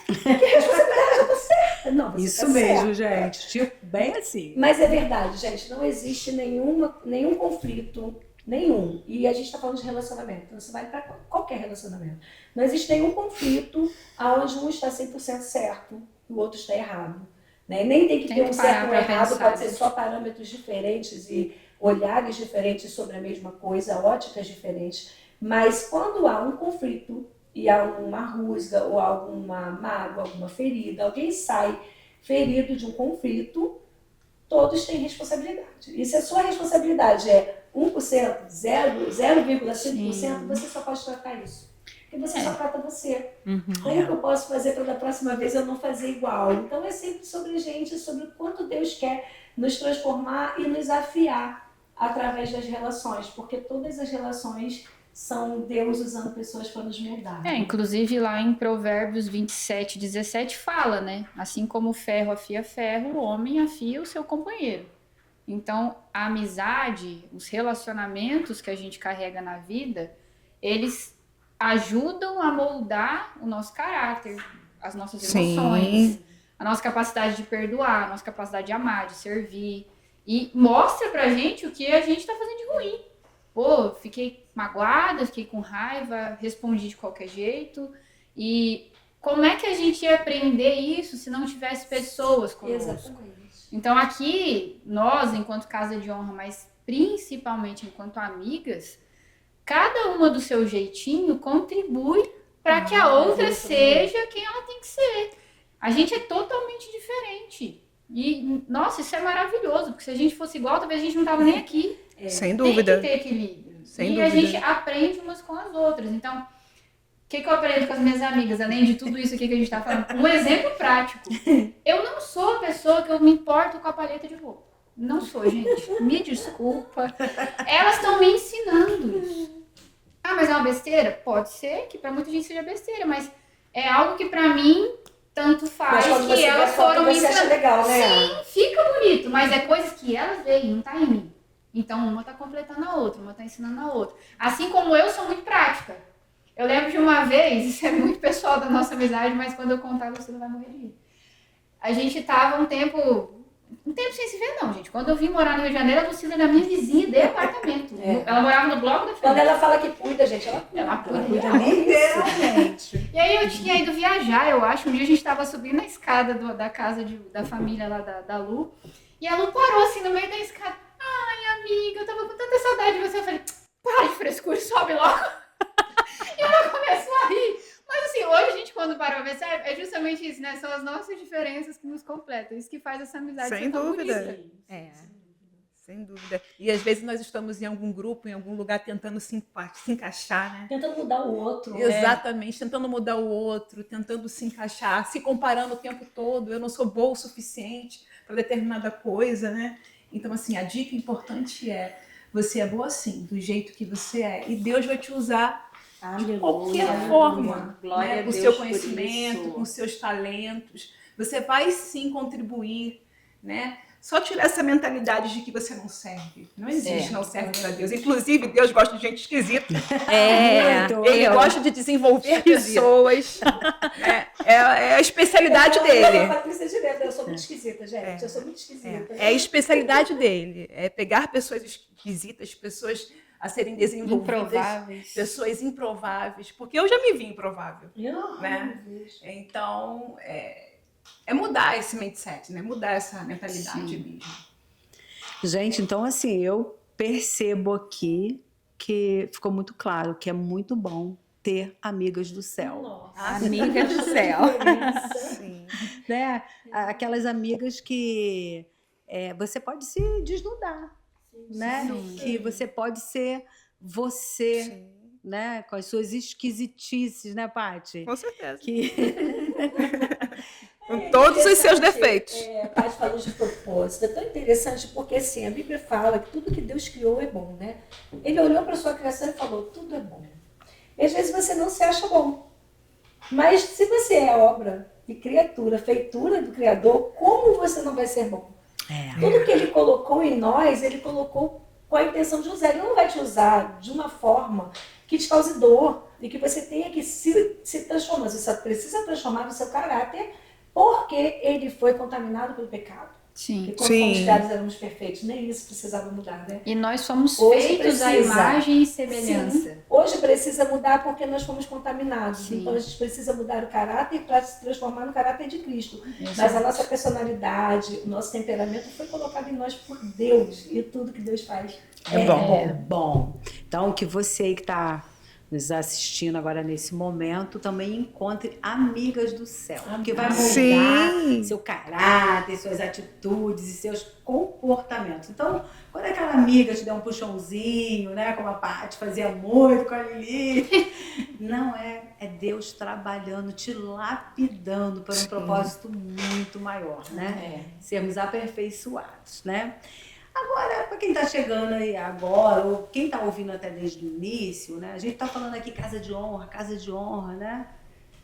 Que responsabilidade? Eu tô certa. Não, você Isso tá mesmo, certa. gente. Tipo, bem assim. Mas é verdade, gente, não existe nenhum conflito, nenhum. E a gente está falando de relacionamento, então isso vale para qualquer relacionamento. Não existe nenhum conflito onde um está 100% certo e o outro está errado. Né? Nem tem que ter um certo ou errado, pode ser só parâmetros diferentes e olhares diferentes sobre a mesma coisa, óticas diferentes. Mas quando há um conflito e há uma rusga ou alguma mágoa, alguma ferida, alguém sai ferido de um conflito, todos têm responsabilidade. E se a sua responsabilidade é 1%, 0,5%, você só pode tratar isso. Porque você só trata você. Como que eu posso fazer para da próxima vez eu não fazer igual? Então é sempre sobre a gente, sobre o quanto Deus quer nos transformar e nos afiar através das relações. Porque todas as relações são Deus usando pessoas para nos mudar. Inclusive lá em Provérbios 27, 17 fala, né? Assim como o ferro afia ferro, o homem afia o seu companheiro. Então, a amizade, os relacionamentos que a gente carrega na vida, eles ajudam a moldar o nosso caráter, as nossas emoções, a nossa capacidade de perdoar, a nossa capacidade de amar, de servir. E mostra pra gente o que a gente tá fazendo de ruim. Pô, fiquei magoada, fiquei com raiva, respondi de qualquer jeito. E como é que a gente ia aprender isso se não tivesse pessoas conosco? Exatamente. Então aqui, nós, enquanto Casa de Honra, mas principalmente enquanto amigas, cada uma do seu jeitinho contribui para que a outra seja quem ela tem que ser. A gente é totalmente diferente. E, nossa, isso é maravilhoso, porque se a gente fosse igual, talvez a gente não tava nem aqui. Sem dúvida. Tem que ter equilíbrio. Sem e dúvida. a gente aprende umas com as outras. Então, o que eu aprendo com as minhas amigas, além de tudo isso aqui que a gente tá falando? Um exemplo prático. Eu não sou a pessoa que eu me importo com a paleta de roupa. Não sou, gente. Me desculpa. Elas estão me ensinando isso. Ah, mas é uma besteira? Pode ser que pra muita gente seja besteira, mas é algo que pra mim tanto faz, que elas foram me ensinando. Legal, né? Sim, fica bonito, mas é coisas que elas veem, não tá em mim. Então uma tá completando a outra, uma tá ensinando a outra. Assim como eu sou muito prática. Eu lembro de uma vez, isso é muito pessoal da nossa amizade, mas quando eu contar você não vai morrer de rir. A gente tava um tempo sem se ver não, gente. Quando eu vim morar no Rio de Janeiro, a Lucila era minha vizinha de apartamento. Ela morava no bloco da frente. Quando ela fala que cuida, gente, ela cuida Literalmente. E aí eu tinha ido viajar, eu acho. Um dia a gente tava subindo a escada da casa da família lá da Lu. E a Lu parou assim no meio da escada. Ai, amiga, eu tava com tanta saudade de você. Eu falei, para de frescura, sobe logo. E ela começou a rir. Mas assim, hoje a gente quando para pra pensar, é justamente isso, né? São as nossas diferenças que nos completam. Isso que faz essa amizade Sem ser tão dúvida. bonita. Sem dúvida. E às vezes nós estamos em algum grupo, em algum lugar, tentando se encaixar, né? tentando mudar o outro. Exatamente, tentando mudar o outro, tentando se encaixar, se comparando o tempo todo. Eu não sou boa o suficiente para determinada coisa, né? Então, assim, a dica importante é: você é boa assim, do jeito que você é, e Deus vai te usar de qualquer forma, Glória né? a Com o Deus seu por conhecimento, isso. com os seus talentos. Você vai sim contribuir, né? Só tirar essa mentalidade de que você não serve. Não existe, não serve para Deus. Inclusive, Deus gosta de gente esquisita. Muito. Ele gosta de desenvolver pessoas. É a especialidade dele. A Patrícia direto, eu sou muito esquisita, gente. Eu sou muito esquisita. É a especialidade dele. É pegar pessoas esquisitas, pessoas a serem desenvolvidas, Improváveis. pessoas improváveis. Porque eu já me vi improvável. Né? Meu Deus. Então, é mudar esse mindset, né? Mudar essa mentalidade mesmo. Gente, então assim, eu percebo aqui que ficou muito claro que é muito bom ter amigas do céu. Nossa. Amiga do céu. Sim. Né? Aquelas amigas que você pode se desnudar, né? sim. Que você pode ser você, Sim. né? Com as suas esquisitices, né, Paty? Com certeza. Que... Com todos os seus defeitos. A Paty falou de propósito. É tão interessante porque assim, a Bíblia fala que tudo que Deus criou é bom, né? Ele olhou para a sua criação e falou, tudo é bom. E às vezes você não se acha bom. Mas se você é obra e criatura, feitura do Criador, como você não vai ser bom? Tudo que ele colocou em nós, ele colocou com a intenção de usar. Ele não vai te usar de uma forma que te cause dor e que você tenha que se transformar. Você só precisa transformar o seu caráter porque ele foi contaminado pelo pecado. Sim. Porque quando fomos criados éramos perfeitos, nem isso precisava mudar, né? E nós somos Hoje feitos à precisa. imagem e semelhança. Sim. Hoje precisa mudar porque nós fomos contaminados. Sim. Então a gente precisa mudar o caráter para se transformar no caráter de Cristo. Exato. Mas a nossa personalidade, o nosso temperamento foi colocado em nós por Deus. E tudo que Deus faz É bom. Então, que você aí que está nos assistindo agora nesse momento também encontre amigas do céu, que vai moldar Sim. seu caráter, suas atitudes e seus comportamentos. Então, quando aquela amiga te der um puxãozinho, né, como a Paty fazia muito com a Lili, não é Deus trabalhando, te lapidando para um propósito muito maior, né? Sermos aperfeiçoados, né? Agora, para quem está chegando aí agora, ou quem está ouvindo até desde o início, né? A gente está falando aqui casa de honra, né?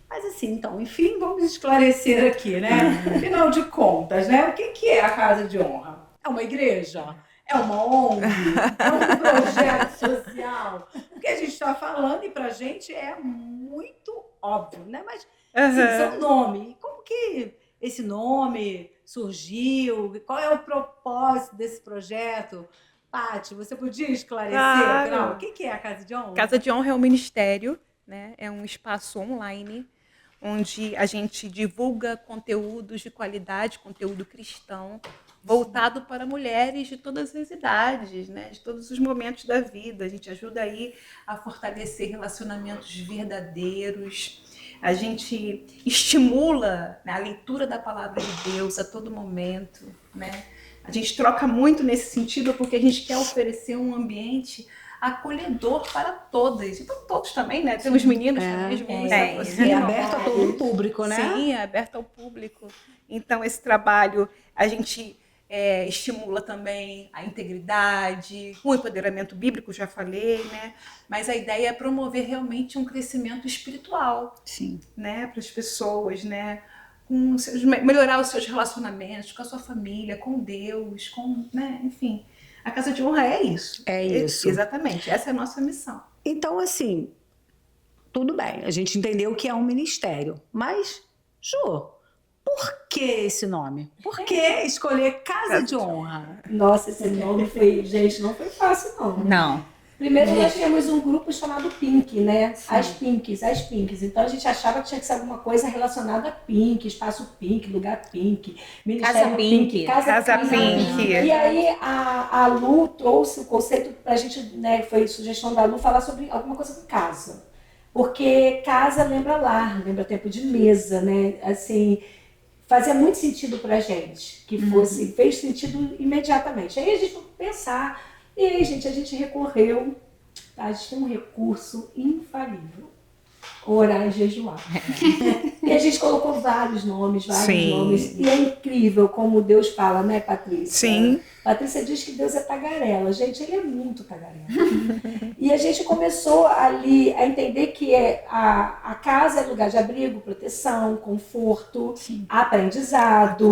Mas assim, então, enfim, vamos esclarecer aqui, né? Afinal de contas, né? O que é a casa de honra? É uma igreja? É uma ONG? É um projeto social? O que a gente está falando e para a gente é muito óbvio, né? Mas, assim, seu nome. E como que esse nome surgiu? Qual é o propósito desse projeto? Paty, você podia esclarecer? Claro. Afinal, o que é a Casa de Honra? Casa de Honra é um ministério, né? É um espaço online onde a gente divulga conteúdos de qualidade, conteúdo cristão, voltado para mulheres de todas as idades, né? De todos os momentos da vida. A gente ajuda aí a fortalecer relacionamentos verdadeiros. A gente estimula, né, a leitura da palavra de Deus a todo momento, né? A gente troca muito nesse sentido porque a gente quer oferecer um ambiente acolhedor para todas. Então, todos também, né? Temos meninos também, os meninos se É aproximam. aberto a todo o público, né? Sim, é aberto ao público. Então, esse trabalho, a gente estimula também a integridade, o empoderamento bíblico, já falei, né? Mas a ideia é promover realmente um crescimento espiritual, Sim. né? Para as pessoas, né? Melhorar os seus relacionamentos com a sua família, com Deus, né? Enfim, a Casa de Honra é isso. É isso. Exatamente, essa é a nossa missão. Então, assim, tudo bem, a gente entendeu que é um ministério, mas, Ju, por que esse nome? Por que escolher Casa de Honra? Nossa, esse nome foi, gente, não foi fácil, não. Não. Primeiro nós tínhamos um grupo chamado Pink, né? As Pinks. Então a gente achava que tinha que ser alguma coisa relacionada a Pink, espaço Pink, lugar Pink, Ministério Casa Pink. Casa Pink. E aí a Lu trouxe o conceito pra gente, né? Foi sugestão da Lu falar sobre alguma coisa com casa. Porque casa lembra lar, lembra tempo de mesa, né? Assim, fazia muito sentido pra gente, que fosse, fez sentido imediatamente. Aí a gente foi pensar. E aí, gente, a gente recorreu, tá? A gente tem um recurso infalível, orar e jejuar. E a gente colocou vários nomes, e é incrível como Deus fala, né, Patrícia? Sim. Patrícia diz que Deus é tagarela. Gente, ele é muito tagarela. E a gente começou ali a entender que a casa é lugar de abrigo, proteção, conforto, aprendizado,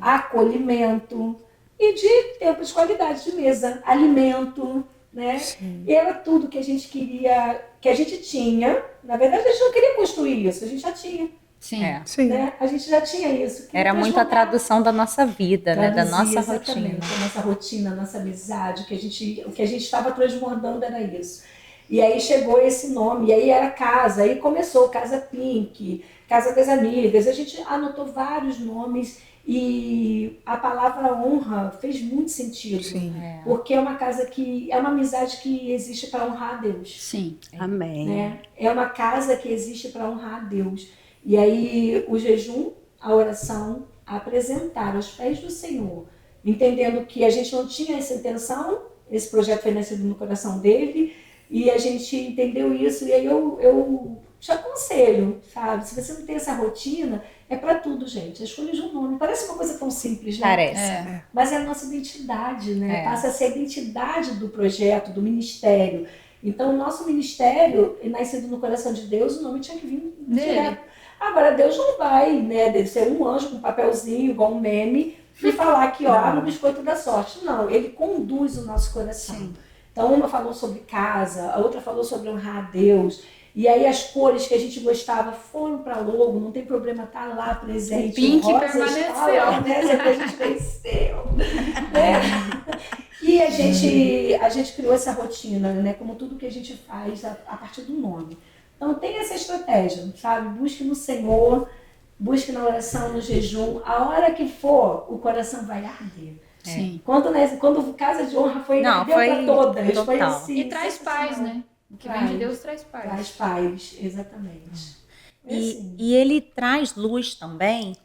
acolhimento. E de tempo de qualidade de mesa, alimento, né? Sim. E era tudo que a gente queria, que a gente tinha. Na verdade, a gente não queria construir isso, a gente já tinha. Sim. Sim. Né? A gente já tinha isso. Era muito a tradução da nossa vida, né? Da nossa exatamente, rotina. a nossa rotina, a nossa amizade, o que a gente estava transbordando era isso. E aí chegou esse nome, e aí era casa, aí começou Casa Pink, Casa das Amigas, a gente anotou vários nomes. E a palavra honra fez muito sentido. Sim. Porque é uma casa que é uma amizade que existe para honrar a Deus. Sim. Amém. Né? É uma casa que existe para honrar a Deus. E aí o jejum, a oração, apresentar aos pés do Senhor, entendendo que a gente não tinha essa intenção, esse projeto foi nascido no coração dele, e a gente entendeu isso, e aí eu te aconselho, sabe? Se você não tem essa rotina, é para tudo, gente. A escolha de um nome parece uma coisa tão simples, né? Parece. Mas é a nossa identidade, né? Passa a ser a identidade do projeto, do ministério. Então, o nosso ministério, nascido no coração de Deus, o nome tinha que vir direto. Agora, Deus não vai, né, deve ser um anjo com um papelzinho, igual um meme, e falar que, ó, abre o biscoito da sorte. Não, ele conduz o nosso coração. Sim. Então, uma falou sobre casa, a outra falou sobre honrar a Deus. E aí as cores que a gente gostava foram para logo, não tem problema estar lá presente. O Pink rosa permaneceu. Está lá, né? Sempre a gente venceu. Né? E a gente criou essa rotina, né? Como tudo que a gente faz a partir do nome. Então tem essa estratégia, sabe? Busque no Senhor, busque na oração, no jejum. A hora que for, o coração vai arder. Sim. Quando Casa de Honra foi deu para todas. Total. Foi assim, E traz paz, né? O que vem de Deus traz paz. Traz paz, exatamente. E ele traz luz também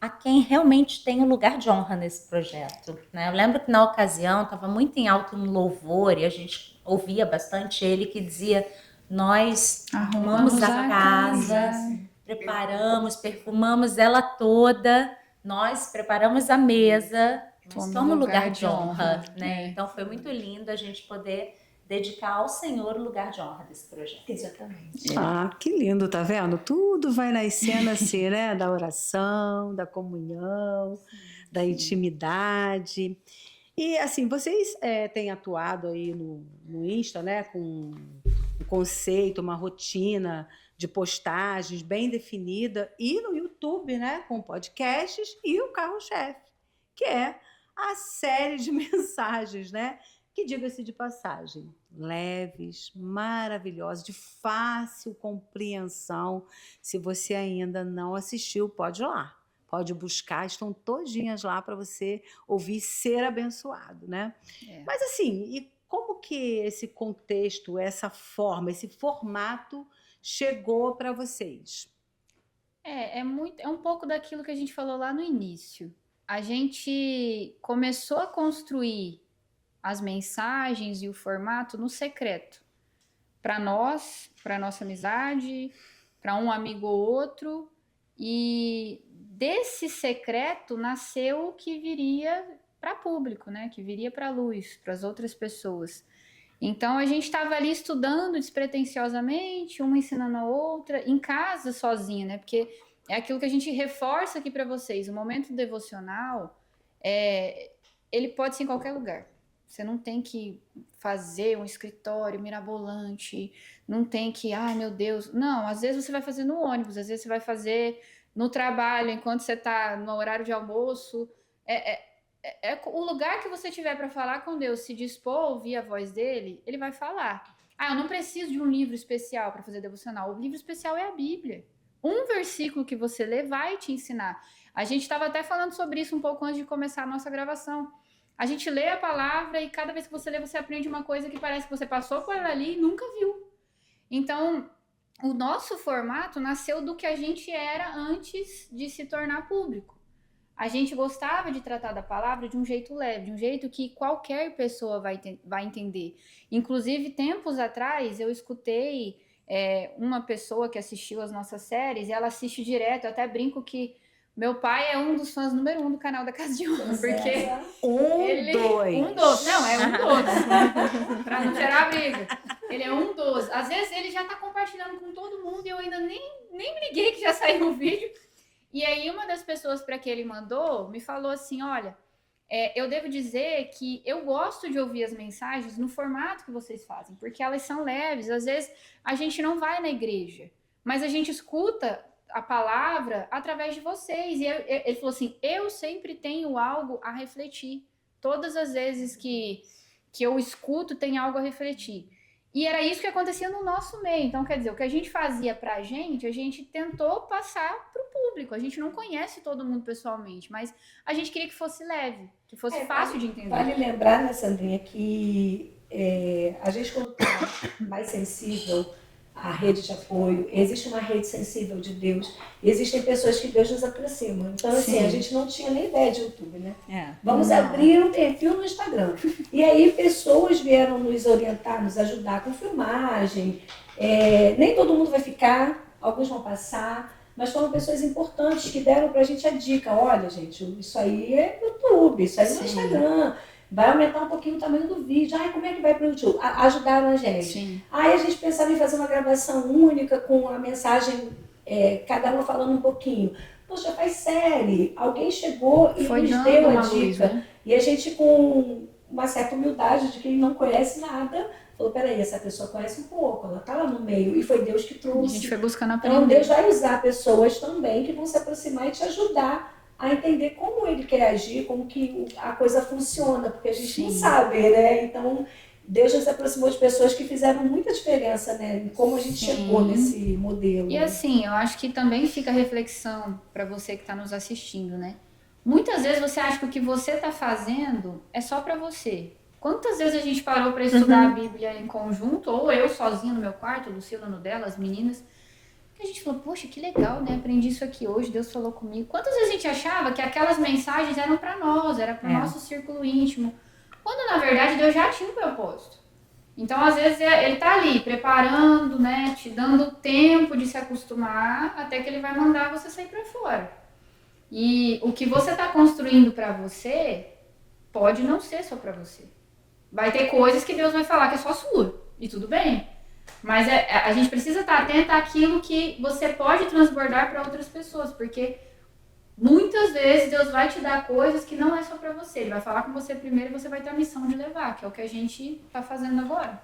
a quem realmente tem um lugar de honra nesse projeto, né? Eu lembro que na ocasião estava muito em alto no louvor e a gente ouvia bastante ele que dizia: nós arrumamos a casa, preparamos, perfumamos ela toda, nós preparamos a mesa, nós somos lugar de honra, né? Então foi muito lindo a gente poder dedicar ao Senhor o lugar de honra desse projeto. Exatamente. Ah, que lindo, tá vendo? Tudo vai nascendo assim, né? Da oração, da comunhão, da intimidade. E assim, vocês têm atuado aí no Insta, né? Com um conceito, uma rotina de postagens bem definida, e no YouTube, né? Com podcasts e o carro-chefe, que é a série de mensagens, né? Que, diga-se de passagem, leves, maravilhosas, de fácil compreensão. Se você ainda não assistiu, pode ir lá. pode buscar, estão todinhas lá para você ouvir e ser abençoado, né? Mas assim, e como que esse contexto, essa forma, esse formato chegou para vocês? É um pouco daquilo que a gente falou lá no início. A gente começou a construir as mensagens e o formato no secreto. Para nós, para nossa amizade, para um amigo ou outro. E desse secreto nasceu o que viria para público, né? Que viria para a luz, para as outras pessoas. Então a gente estava ali estudando despretensiosamente, uma ensinando a outra, em casa sozinha, né? Porque é aquilo que a gente reforça aqui para vocês. O momento devocional, ele pode ser em qualquer lugar. Você não tem que fazer um escritório mirabolante, não tem que, ai meu Deus. Não, às vezes você vai fazer no ônibus, às vezes você vai fazer no trabalho, enquanto você está no horário de almoço. O lugar que você tiver para falar com Deus, se dispor a ouvir a voz dele, ele vai falar. Eu não preciso de um livro especial para fazer devocional. O livro especial é a Bíblia. Um versículo que você lê vai te ensinar. A gente estava até falando sobre isso um pouco antes de começar a nossa gravação. A gente lê a palavra e cada vez que você lê, você aprende uma coisa que parece que você passou por ela ali e nunca viu. Então, o nosso formato nasceu do que a gente era antes de se tornar público. A gente gostava de tratar da palavra de um jeito leve, de um jeito que qualquer pessoa vai entender. Inclusive, tempos atrás, eu escutei uma pessoa que assistiu as nossas séries, e ela assiste direto. Eu até brinco que meu pai é um dos fãs número 1 do canal da Casa de Honra, porque Um dos. Não, é um dos. Pra não gerar briga. Ele é um dos. Às vezes ele já tá compartilhando com todo mundo e eu ainda nem me liguei que já saiu o vídeo. E aí uma das pessoas para que ele mandou me falou assim, olha, eu devo dizer que eu gosto de ouvir as mensagens no formato que vocês fazem, porque elas são leves. Às vezes a gente não vai na igreja, mas a gente escuta a palavra através de vocês. E ele falou assim, eu sempre tenho algo a refletir. Todas as vezes que eu escuto, tem algo a refletir. E era isso que acontecia no nosso meio. Então, quer dizer, o que a gente fazia pra gente, a gente tentou passar pro público. A gente não conhece todo mundo pessoalmente, mas a gente queria que fosse leve, que fosse fácil de entender. Vale lembrar, né, Sandrinha, que a gente, quando está mais sensível à rede de apoio, existe uma rede sensível de Deus, e existem pessoas que Deus nos aproxima. Então, assim, a gente não tinha nem ideia de YouTube, né? Vamos abrir um perfil no Instagram. E aí, pessoas vieram nos orientar, nos ajudar com filmagem. Nem todo mundo vai ficar, alguns vão passar, mas foram pessoas importantes que deram pra gente a dica. Olha, gente, isso aí é YouTube, isso aí é no Instagram. Vai aumentar um pouquinho o tamanho do vídeo. Como é que vai para o YouTube? Ajudaram a gente. Sim. Aí a gente pensava em fazer uma gravação única com a mensagem, cada uma falando um pouquinho. Poxa, faz série. Alguém chegou e nos deu a dica. Luz, né? E a gente, com uma certa humildade de quem não conhece nada, falou, peraí, essa pessoa conhece um pouco, ela está lá no meio. E foi Deus que trouxe. A gente foi buscando aprender. Então Deus vai usar pessoas também que vão se aproximar e te ajudar a entender como ele quer agir, como que a coisa funciona, porque a gente não sabe, né? Então, Deus já se aproximou de pessoas que fizeram muita diferença, né? Em como a gente chegou nesse modelo. E assim, eu acho que também fica a reflexão para você que está nos assistindo, né? Muitas vezes você acha que o que você está fazendo é só para você. Quantas vezes a gente parou para estudar a Bíblia em conjunto, ou eu sozinha no meu quarto, Lucila no dela, as meninas, que a gente falou, poxa, que legal, né? Aprendi isso aqui hoje, Deus falou comigo. Quantas vezes a gente achava que aquelas mensagens eram para nós, era para o nosso círculo íntimo, quando na verdade Deus já tinha um propósito. Então, às vezes, ele tá ali preparando, né? Te dando tempo de se acostumar, até que ele vai mandar você sair para fora. E o que você tá construindo para você pode não ser só para você. Vai ter coisas que Deus vai falar que é só sua, e tudo bem. Mas a gente precisa estar atento àquilo que você pode transbordar para outras pessoas, porque muitas vezes Deus vai te dar coisas que não é só para você. Ele vai falar com você primeiro e você vai ter a missão de levar, que é o que a gente está fazendo agora.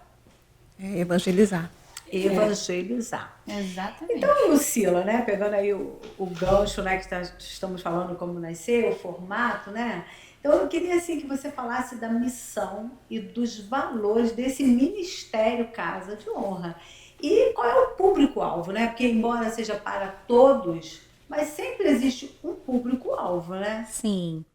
Evangelizar. Evangelizar. Exatamente. Então, Lucila, né, pegando aí o gancho, né, que estamos falando como nascer, o formato, né? Então, eu queria assim que você falasse da missão e dos valores desse ministério Casa de Honra. E qual é o público-alvo, né? Porque embora seja para todos, mas sempre existe um público-alvo, né? Sim.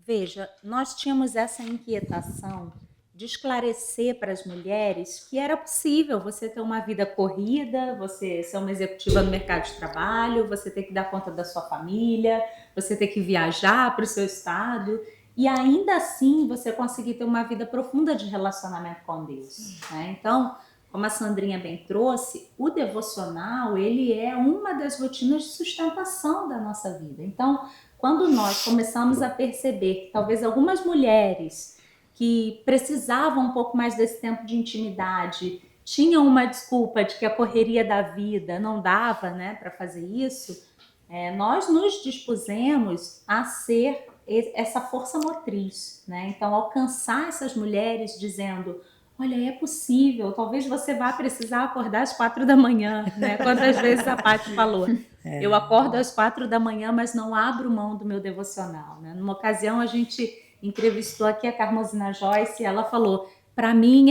Veja, nós tínhamos essa inquietação de esclarecer para as mulheres que era possível você ter uma vida corrida, você ser uma executiva no mercado de trabalho, você ter que dar conta da sua família, você ter que viajar para o seu estado e ainda assim você conseguir ter uma vida profunda de relacionamento com Deus, né? Então, como a Sandrinha bem trouxe, o devocional, ele é uma das rotinas de sustentação da nossa vida. Então, quando nós começamos a perceber que talvez algumas mulheres que precisavam um pouco mais desse tempo de intimidade tinham uma desculpa de que a correria da vida não dava, né, para fazer isso, nós nos dispusemos a ser essa força motriz, né? Então, alcançar essas mulheres dizendo: olha, é possível, talvez você vá precisar acordar às 4 da manhã, né? Quantas vezes a Paty falou, eu acordo às 4 da manhã, mas não abro mão do meu devocional, né? Numa ocasião a gente entrevistou aqui a Carmosina Joyce e ela falou, para mim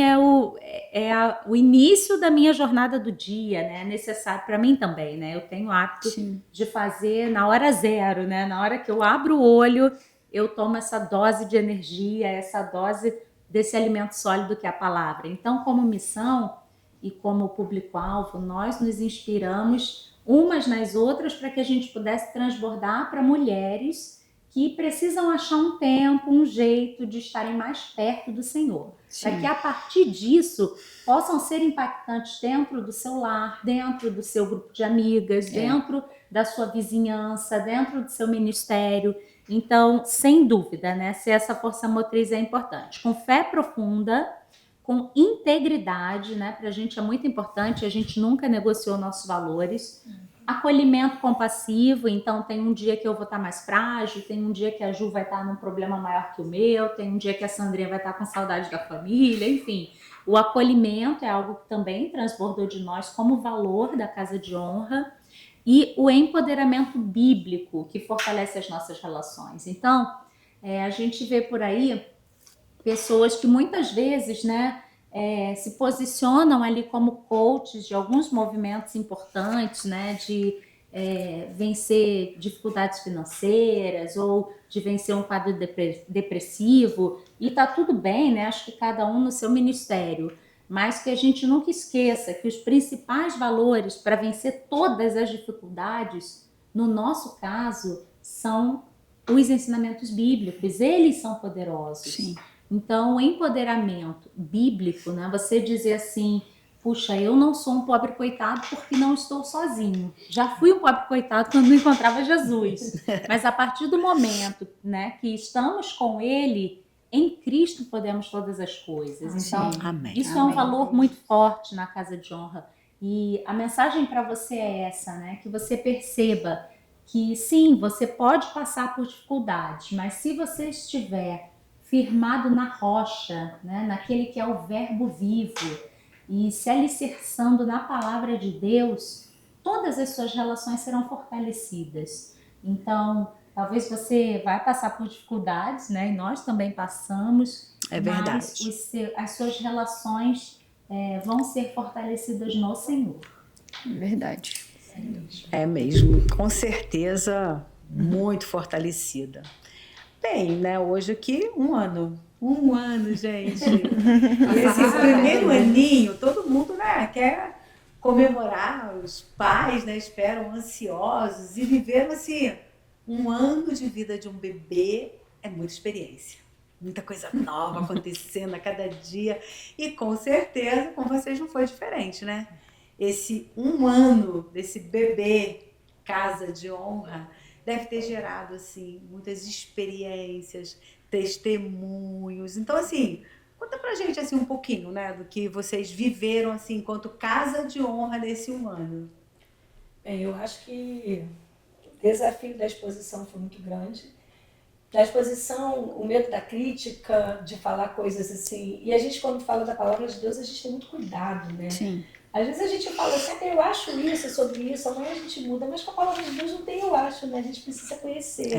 o início da minha jornada do dia, né? É necessário para mim também, né? Eu tenho o hábito de fazer na hora zero, né? Na hora que eu abro o olho, eu tomo essa dose de energia, essa dose desse alimento sólido que é a palavra. Então, como missão e como público-alvo, nós nos inspiramos umas nas outras para que a gente pudesse transbordar para mulheres que precisam achar um tempo, um jeito de estarem mais perto do Senhor. Para que a partir disso possam ser impactantes dentro do seu lar, dentro do seu grupo de amigas, dentro da sua vizinhança, dentro do seu ministério. Então, sem dúvida, né, ser essa força motriz é importante. Com fé profunda, com integridade, né, para a gente é muito importante, a gente nunca negociou nossos valores. Acolhimento compassivo, então tem um dia que eu vou estar mais frágil, tem um dia que a Ju vai estar num problema maior que o meu, tem um dia que a Sandrinha vai estar com saudade da família, enfim. O acolhimento é algo que também transbordou de nós como valor da Casa de Honra. E o empoderamento bíblico, que fortalece as nossas relações. Então, a gente vê por aí pessoas que muitas vezes, né, se posicionam ali como coaches de alguns movimentos importantes, né, de vencer dificuldades financeiras ou de vencer um quadro depressivo. E tá tudo bem, né? Acho que cada um no seu ministério. Mas que a gente nunca esqueça que os principais valores para vencer todas as dificuldades, no nosso caso, são os ensinamentos bíblicos. Eles são poderosos. Sim. Então, o empoderamento bíblico, né? Você dizer assim, puxa, eu não sou um pobre coitado porque não estou sozinho. Já fui um pobre coitado quando não encontrava Jesus. Mas a partir do momento, né, que estamos com Ele, em Cristo podemos todas as coisas. Então, isso é um valor muito forte na Casa de Honra. E a mensagem para você é essa, né? Que você perceba que sim, você pode passar por dificuldades, mas se você estiver firmado na rocha, né? Naquele que é o verbo vivo, e se alicerçando na palavra de Deus, todas as suas relações serão fortalecidas. Então, talvez você vai passar por dificuldades, né? E nós também passamos. É verdade. Mas as suas relações vão ser fortalecidas no Senhor. Verdade. É mesmo, com certeza, muito fortalecida. Bem, né? Hoje aqui, 1 ano. 1 ano, gente. E esse primeiro aninho, todo mundo, né, quer comemorar, os pais, né, esperam ansiosos e viveram assim, 1 ano de vida de um bebê é muita experiência. Muita coisa nova acontecendo a cada dia. E com certeza, com vocês não foi diferente, né? Esse 1 ano desse bebê Casa de Honra deve ter gerado, assim, muitas experiências, testemunhos. Então, assim, conta pra gente, assim, um pouquinho, né, do que vocês viveram, assim, enquanto Casa de Honra nesse 1 ano. Bem, eu acho que o desafio da exposição foi muito grande. Da exposição, o medo da crítica, de falar coisas assim. E a gente, quando fala da palavra de Deus, a gente tem muito cuidado, né? Sim. Às vezes a gente fala assim, eu acho isso sobre isso, amanhã a gente muda, mas com a palavra de Deus não tem eu acho, né? A gente precisa conhecer.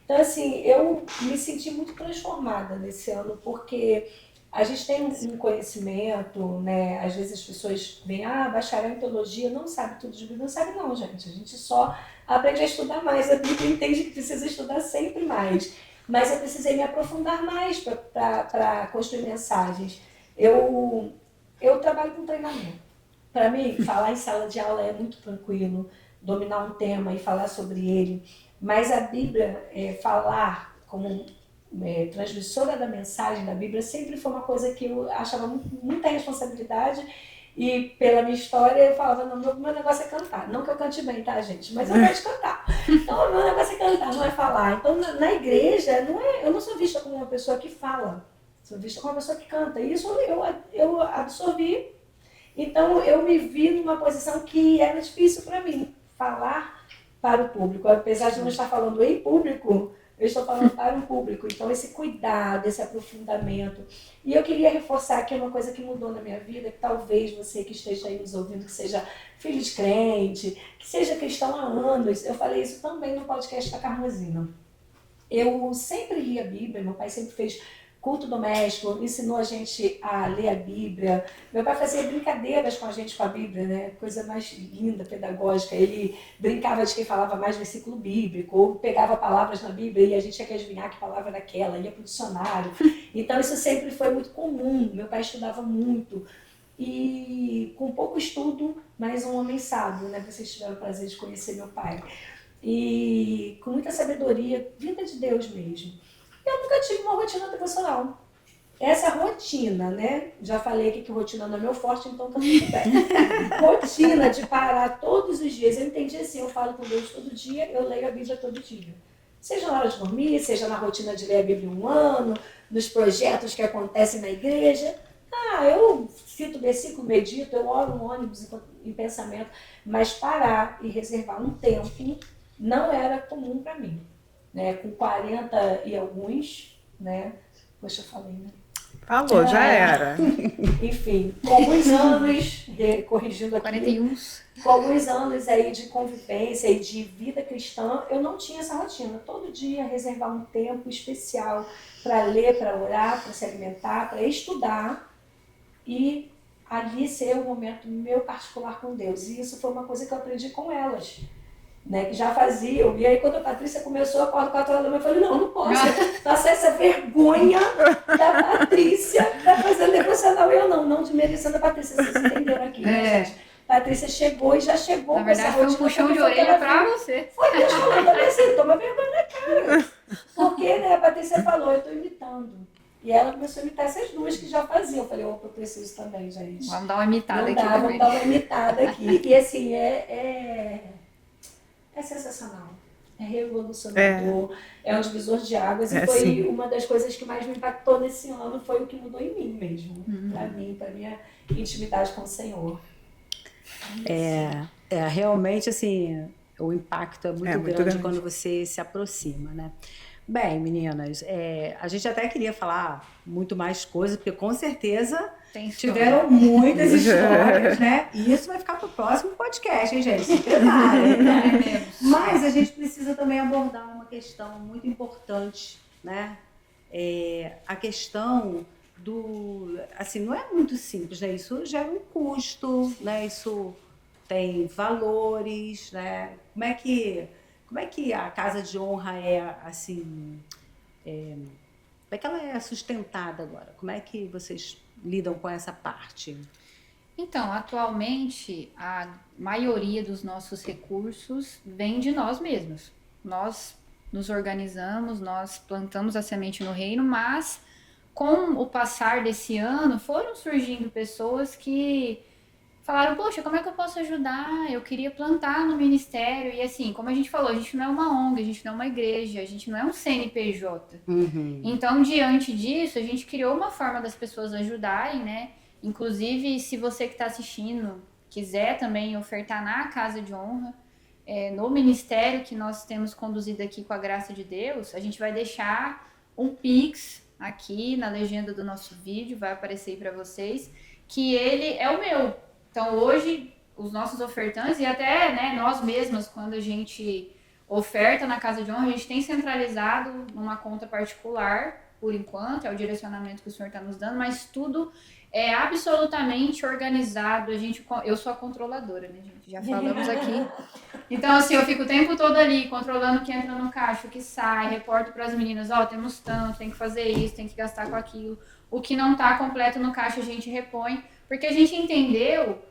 Então, assim, eu me senti muito transformada nesse ano, porque A gente tem um conhecimento, né? Às vezes as pessoas vêm, bacharel em teologia, não sabe tudo de Bíblia. Não sabe não, gente. A gente só aprende a estudar mais. A Bíblia entende que precisa estudar sempre mais. Mas eu precisei me aprofundar mais para construir mensagens. Eu trabalho com treinamento. Para mim, falar em sala de aula é muito tranquilo, dominar um tema e falar sobre ele. Mas a Bíblia, falar como transmissora da mensagem da Bíblia sempre foi uma coisa que eu achava muita responsabilidade, e pela minha história eu falava, não, meu negócio é cantar. Não que eu cante bem, tá, gente? Mas eu gosto de cantar. Então, meu negócio é cantar, não é falar. Então, na igreja, eu não sou vista como uma pessoa que fala, sou vista como uma pessoa que canta. E isso eu absorvi. Então, eu me vi numa posição que era difícil para mim, falar para o público. Apesar de não estar falando em público, eu estou falando para um público. Então, esse cuidado, esse aprofundamento. E eu queria reforçar aqui uma coisa que mudou na minha vida, que talvez você que esteja aí nos ouvindo, que seja filho de crente, que seja cristão há anos. Eu falei isso também no podcast da Carmozina. Eu sempre li a Bíblia, meu pai sempre fez culto doméstico, ensinou a gente a ler a Bíblia. Meu pai fazia brincadeiras com a gente com a Bíblia, né? Coisa mais linda, pedagógica. Ele brincava de quem falava mais versículo bíblico, ou pegava palavras na Bíblia e a gente tinha que adivinhar que palavra era aquela, ia para o dicionário. Então isso sempre foi muito comum. Meu pai estudava muito. E com pouco estudo, mas um homem sábio, né? Vocês tiveram o prazer de conhecer meu pai. E com muita sabedoria, vinda de Deus mesmo. Eu nunca tive uma rotina devocional. Essa rotina, né? Já falei aqui que rotina não é meu forte, então tá tudo bem. Rotina de parar todos os dias. Eu entendi assim, eu falo com Deus todo dia, eu leio a Bíblia todo dia. Seja na hora de dormir, seja na rotina de ler a Bíblia um ano, nos projetos que acontecem na igreja. Eu cito o versículo, medito, eu oro no ônibus em pensamento, mas parar e reservar um tempo não era comum para mim. Né, com 40 e alguns, né? Poxa, eu falei, né? Falou, já era. Enfim, com alguns anos, corrigindo aqui, 41. com alguns anos aí de convivência e de vida cristã, eu não tinha essa rotina. Todo dia reservar um tempo especial para ler, para orar, para se alimentar, para estudar e ali ser um momento meu particular com Deus. E isso foi uma coisa que eu aprendi com elas. Né, que já faziam. E aí, quando a Patrícia começou, acordo 4 horas da manhã, eu falei, não posso passar essa vergonha da Patrícia para fazer devocional. Eu não desmerecendo a Patrícia, vocês entenderam aqui, né, gente? Patrícia chegou e já chegou. Na verdade, foi um puxão de orelha para você. Foi puxão de orelha, também assim, toma vergonha na cara. Porque, né, a Patrícia falou, eu estou imitando. E ela começou a imitar essas duas que já faziam. Eu falei, opa, eu preciso também, gente. Vamos dar uma imitada aqui também. Vamos dar uma imitada aqui. E assim, é sensacional, é revolucionador, é um divisor de águas e foi uma das coisas que mais me impactou nesse ano, foi o que mudou em mim mesmo, para mim, para minha intimidade com o Senhor. Realmente, assim, o impacto é muito grande quando você se aproxima, né? Bem, meninas, a gente até queria falar muito mais coisas, porque com certeza tiveram muitas histórias, né? E isso vai ficar para o próximo podcast, hein, gente? Se preparem, né? Mas a gente precisa também abordar uma questão muito importante, né? A questão do... Assim, não é muito simples, né? Isso gera um custo, né? Isso tem valores, né? Como é que a Casa de Honra assim... como é que ela é sustentada agora? Como é que vocês lidam com essa parte? Então, atualmente, a maioria dos nossos recursos vem de nós mesmos. Nós nos organizamos, nós plantamos a semente no reino, mas com o passar desse ano, foram surgindo pessoas que falaram, poxa, como é que eu posso ajudar? Eu queria plantar no ministério. E assim, como a gente falou, a gente não é uma ONG, a gente não é uma igreja, a gente não é um CNPJ. Então, diante disso, a gente criou uma forma das pessoas ajudarem, né? Inclusive, se você que está assistindo quiser também ofertar na Casa de Honra, no ministério que nós temos conduzido aqui com a graça de Deus, a gente vai deixar um Pix aqui na legenda do nosso vídeo, vai aparecer aí para vocês, que ele é o meu. Então, hoje, os nossos ofertantes, e até, né, nós mesmas, quando a gente oferta na Casa de Honra, a gente tem centralizado numa conta particular por enquanto, é o direcionamento que o Senhor está nos dando, mas tudo é absolutamente organizado. Eu sou a controladora, né, gente? Já falamos aqui. Então, assim, eu fico o tempo todo ali, controlando o que entra no caixa, o que sai, reporto para as meninas, temos tanto, tem que fazer isso, tem que gastar com aquilo. O que não está completo no caixa, a gente repõe, porque a gente entendeu,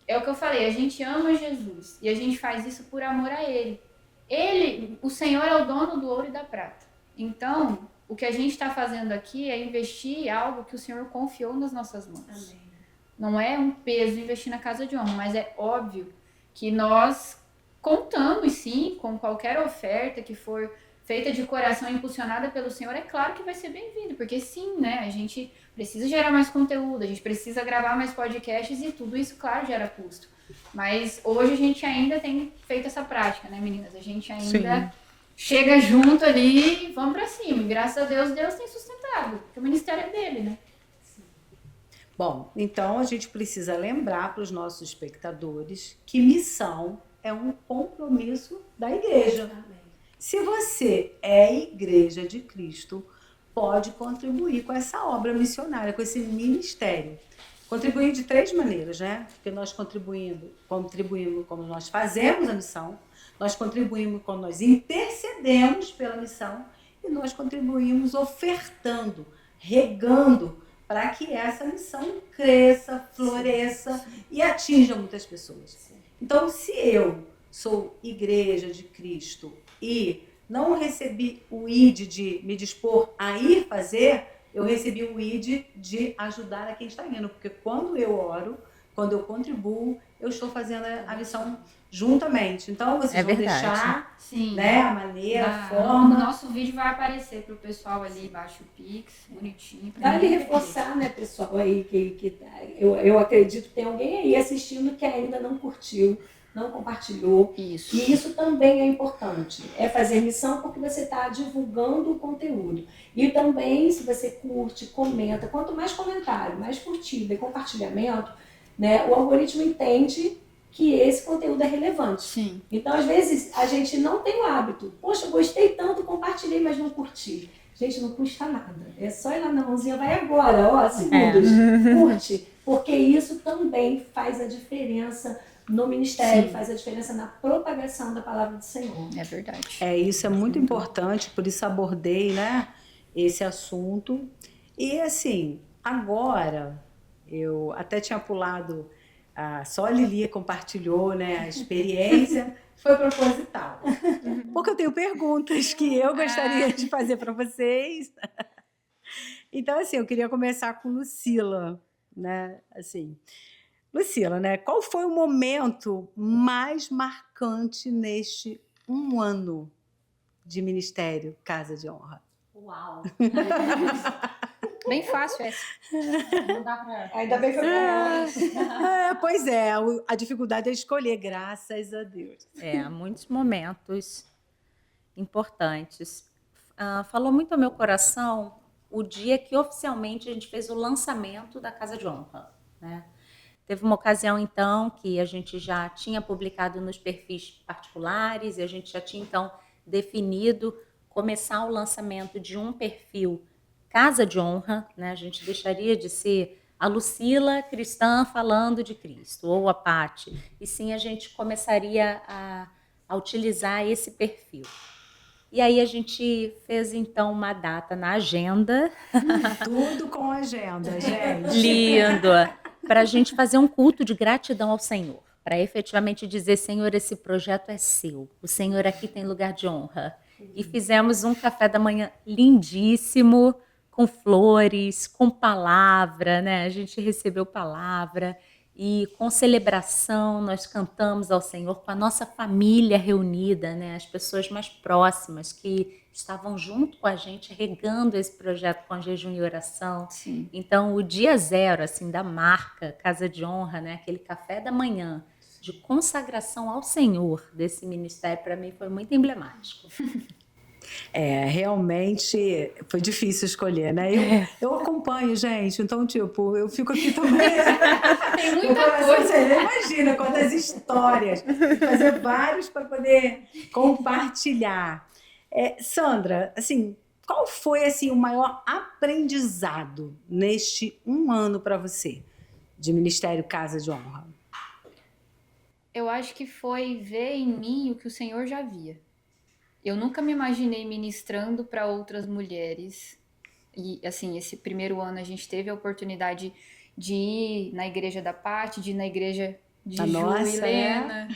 é o que eu falei, a gente ama Jesus, e a gente faz isso por amor a Ele. O Senhor é o dono do ouro e da prata. Então, o que a gente está fazendo aqui é investir algo que o Senhor confiou nas nossas mãos. Amém. Não é um peso investir na casa de honra, mas é óbvio que nós contamos, sim, com qualquer oferta que for feita de coração, impulsionada pelo Senhor, é claro que vai ser bem-vindo, porque sim, né, a gente precisa gerar mais conteúdo, a gente precisa gravar mais podcasts e tudo isso, claro, gera custo. Mas hoje a gente ainda tem feito essa prática, né, meninas? A gente ainda chega junto ali e vamos pra cima. E graças a Deus, Deus tem sustentado, porque o ministério é dele, né? Bom, então a gente precisa lembrar para os nossos espectadores que missão é um compromisso da igreja. Se você é Igreja de Cristo, pode contribuir com essa obra missionária, com esse ministério. Contribuir de 3 maneiras, né? Porque nós contribuímos quando nós fazemos a missão, nós contribuímos quando nós intercedemos pela missão e nós contribuímos ofertando, regando, para que essa missão cresça, floresça e atinja muitas pessoas. Então, se eu sou Igreja de Cristo e não recebi o ID de me dispor a ir fazer, eu recebi o ID de ajudar a quem está indo, porque quando eu oro, quando eu contribuo, eu estou fazendo a missão juntamente. Então, vocês vão deixar, né, a maneira, a forma. O nosso vídeo vai aparecer para o pessoal ali embaixo, o Pix, bonitinho. Vale reforçar, né, pessoal, aí que eu acredito que tem alguém aí assistindo que ainda não curtiu, não compartilhou. Isso. E isso também é importante. É fazer missão porque você está divulgando o conteúdo. E também, se você curte, comenta, quanto mais comentário, mais curtida e compartilhamento, né, o algoritmo entende que esse conteúdo é relevante. Sim. Então, às vezes, a gente não tem o hábito. Poxa, gostei tanto, compartilhei, mas não curti. Gente, não custa nada. É só ir lá na mãozinha, vai agora, segundos. Curte. Porque isso também faz a diferença no ministério, faz a diferença na propagação da palavra do Senhor. É verdade. Isso é muito importante, por isso abordei, né, esse assunto. E assim, agora, eu até tinha pulado, só a Lili compartilhou, né, a experiência, foi proposital. Porque eu tenho perguntas que eu gostaria de fazer para vocês. Então, assim, eu queria começar com Lucila, né, assim... Lucila, né? Qual foi o momento mais marcante neste 1 ano de ministério Casa de Honra? Uau! Bem fácil essa. Não dá pra... Ainda bem que eu Pois é, a dificuldade é escolher, graças a Deus. Há muitos momentos importantes. Falou muito ao meu coração o dia que oficialmente a gente fez o lançamento da Casa de Honra, né? Teve uma ocasião, então, que a gente já tinha publicado nos perfis particulares e a gente já tinha, então, definido começar o lançamento de um perfil Casa de Honra, né? A gente deixaria de ser a Lucila cristã falando de Cristo, ou a Pati, e sim a gente começaria a utilizar esse perfil. E aí a gente fez, então, uma data na agenda. Tudo com agenda, gente. Lindo! Para a gente fazer um culto de gratidão ao Senhor, para efetivamente dizer, Senhor, esse projeto é seu, o Senhor aqui tem lugar de honra. E fizemos um café da manhã lindíssimo, com flores, com palavra, né? A gente recebeu palavra e com celebração nós cantamos ao Senhor com a nossa família reunida, né? As pessoas mais próximas que estavam junto com a gente, regando esse projeto com jejum e oração. Sim. Então, o dia 0, assim, da marca Casa de Honra, né? Aquele café da manhã de consagração ao Senhor desse ministério, para mim, foi muito emblemático. Realmente foi difícil escolher, né? Eu acompanho, gente, então, tipo, eu fico aqui também. Tem muita coisa. Imagina quantas histórias, fazer vários para poder compartilhar. Sandra, assim, qual foi assim, o maior aprendizado neste 1 ano para você de Ministério Casa de Honra? Eu acho que foi ver em mim o que o Senhor já via. Eu nunca me imaginei ministrando para outras mulheres. E, assim, esse primeiro ano a gente teve a oportunidade de ir na igreja da Paty, de ir na igreja de A Ju nossa, e Helena,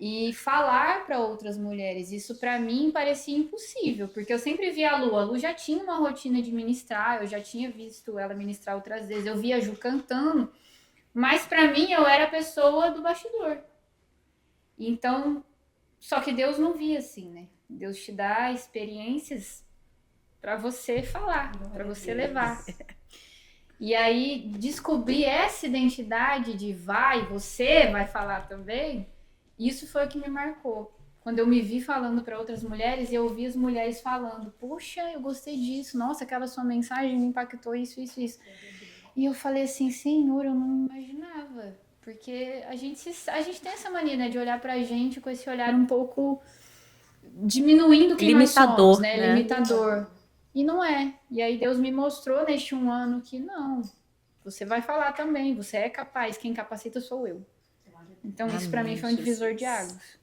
e falar para outras mulheres. Isso para mim parecia impossível, porque eu sempre via a Lu já tinha uma rotina de ministrar, eu já tinha visto ela ministrar outras vezes, eu via a Ju cantando, mas para mim eu era a pessoa do bastidor. Então, só que Deus não via assim, né? Deus te dá experiências para você falar, para você levar. E aí, descobrir essa identidade de você vai falar também, isso foi o que me marcou. Quando eu me vi falando para outras mulheres, e eu ouvi as mulheres falando, puxa, eu gostei disso, nossa, aquela sua mensagem me impactou, isso. E eu falei assim, Senhor, eu não imaginava. Porque a gente tem essa mania, né, de olhar pra gente com esse olhar um pouco diminuindo quem Limitador, nós somos, né? né? Limitador. E não é. E aí Deus me mostrou neste 1 ano que não, você vai falar também, você é capaz, quem capacita sou eu. Então isso pra mim foi um divisor de águas.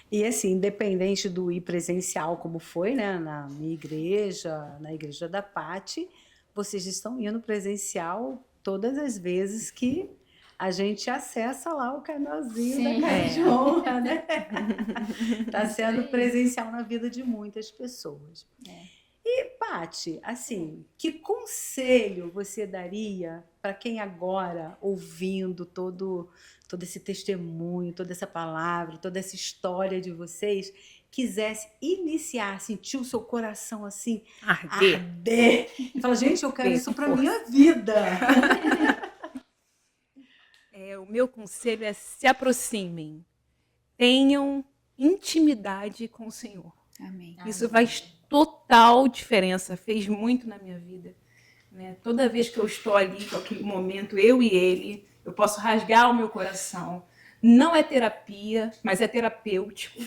E assim, independente do ir presencial, como foi, né, na minha igreja, na igreja da Paty, vocês estão indo presencial todas as vezes que a gente acessa lá o canalzinho Sim. da Casa de Honra, né? Está sendo presencial na vida de muitas pessoas. E, Paty, assim, que conselho você daria para quem agora, ouvindo todo esse testemunho, toda essa palavra, toda essa história de vocês, quisesse iniciar, sentir o seu coração assim, arder. E fala, gente, eu quero isso para minha vida. O meu conselho é: se aproximem, tenham intimidade com o Senhor. Amém. Isso faz total diferença, fez muito na minha vida, né? Toda vez que eu estou ali, com aquele momento, eu e ele, eu posso rasgar o meu coração. Não é terapia, mas é terapêutico.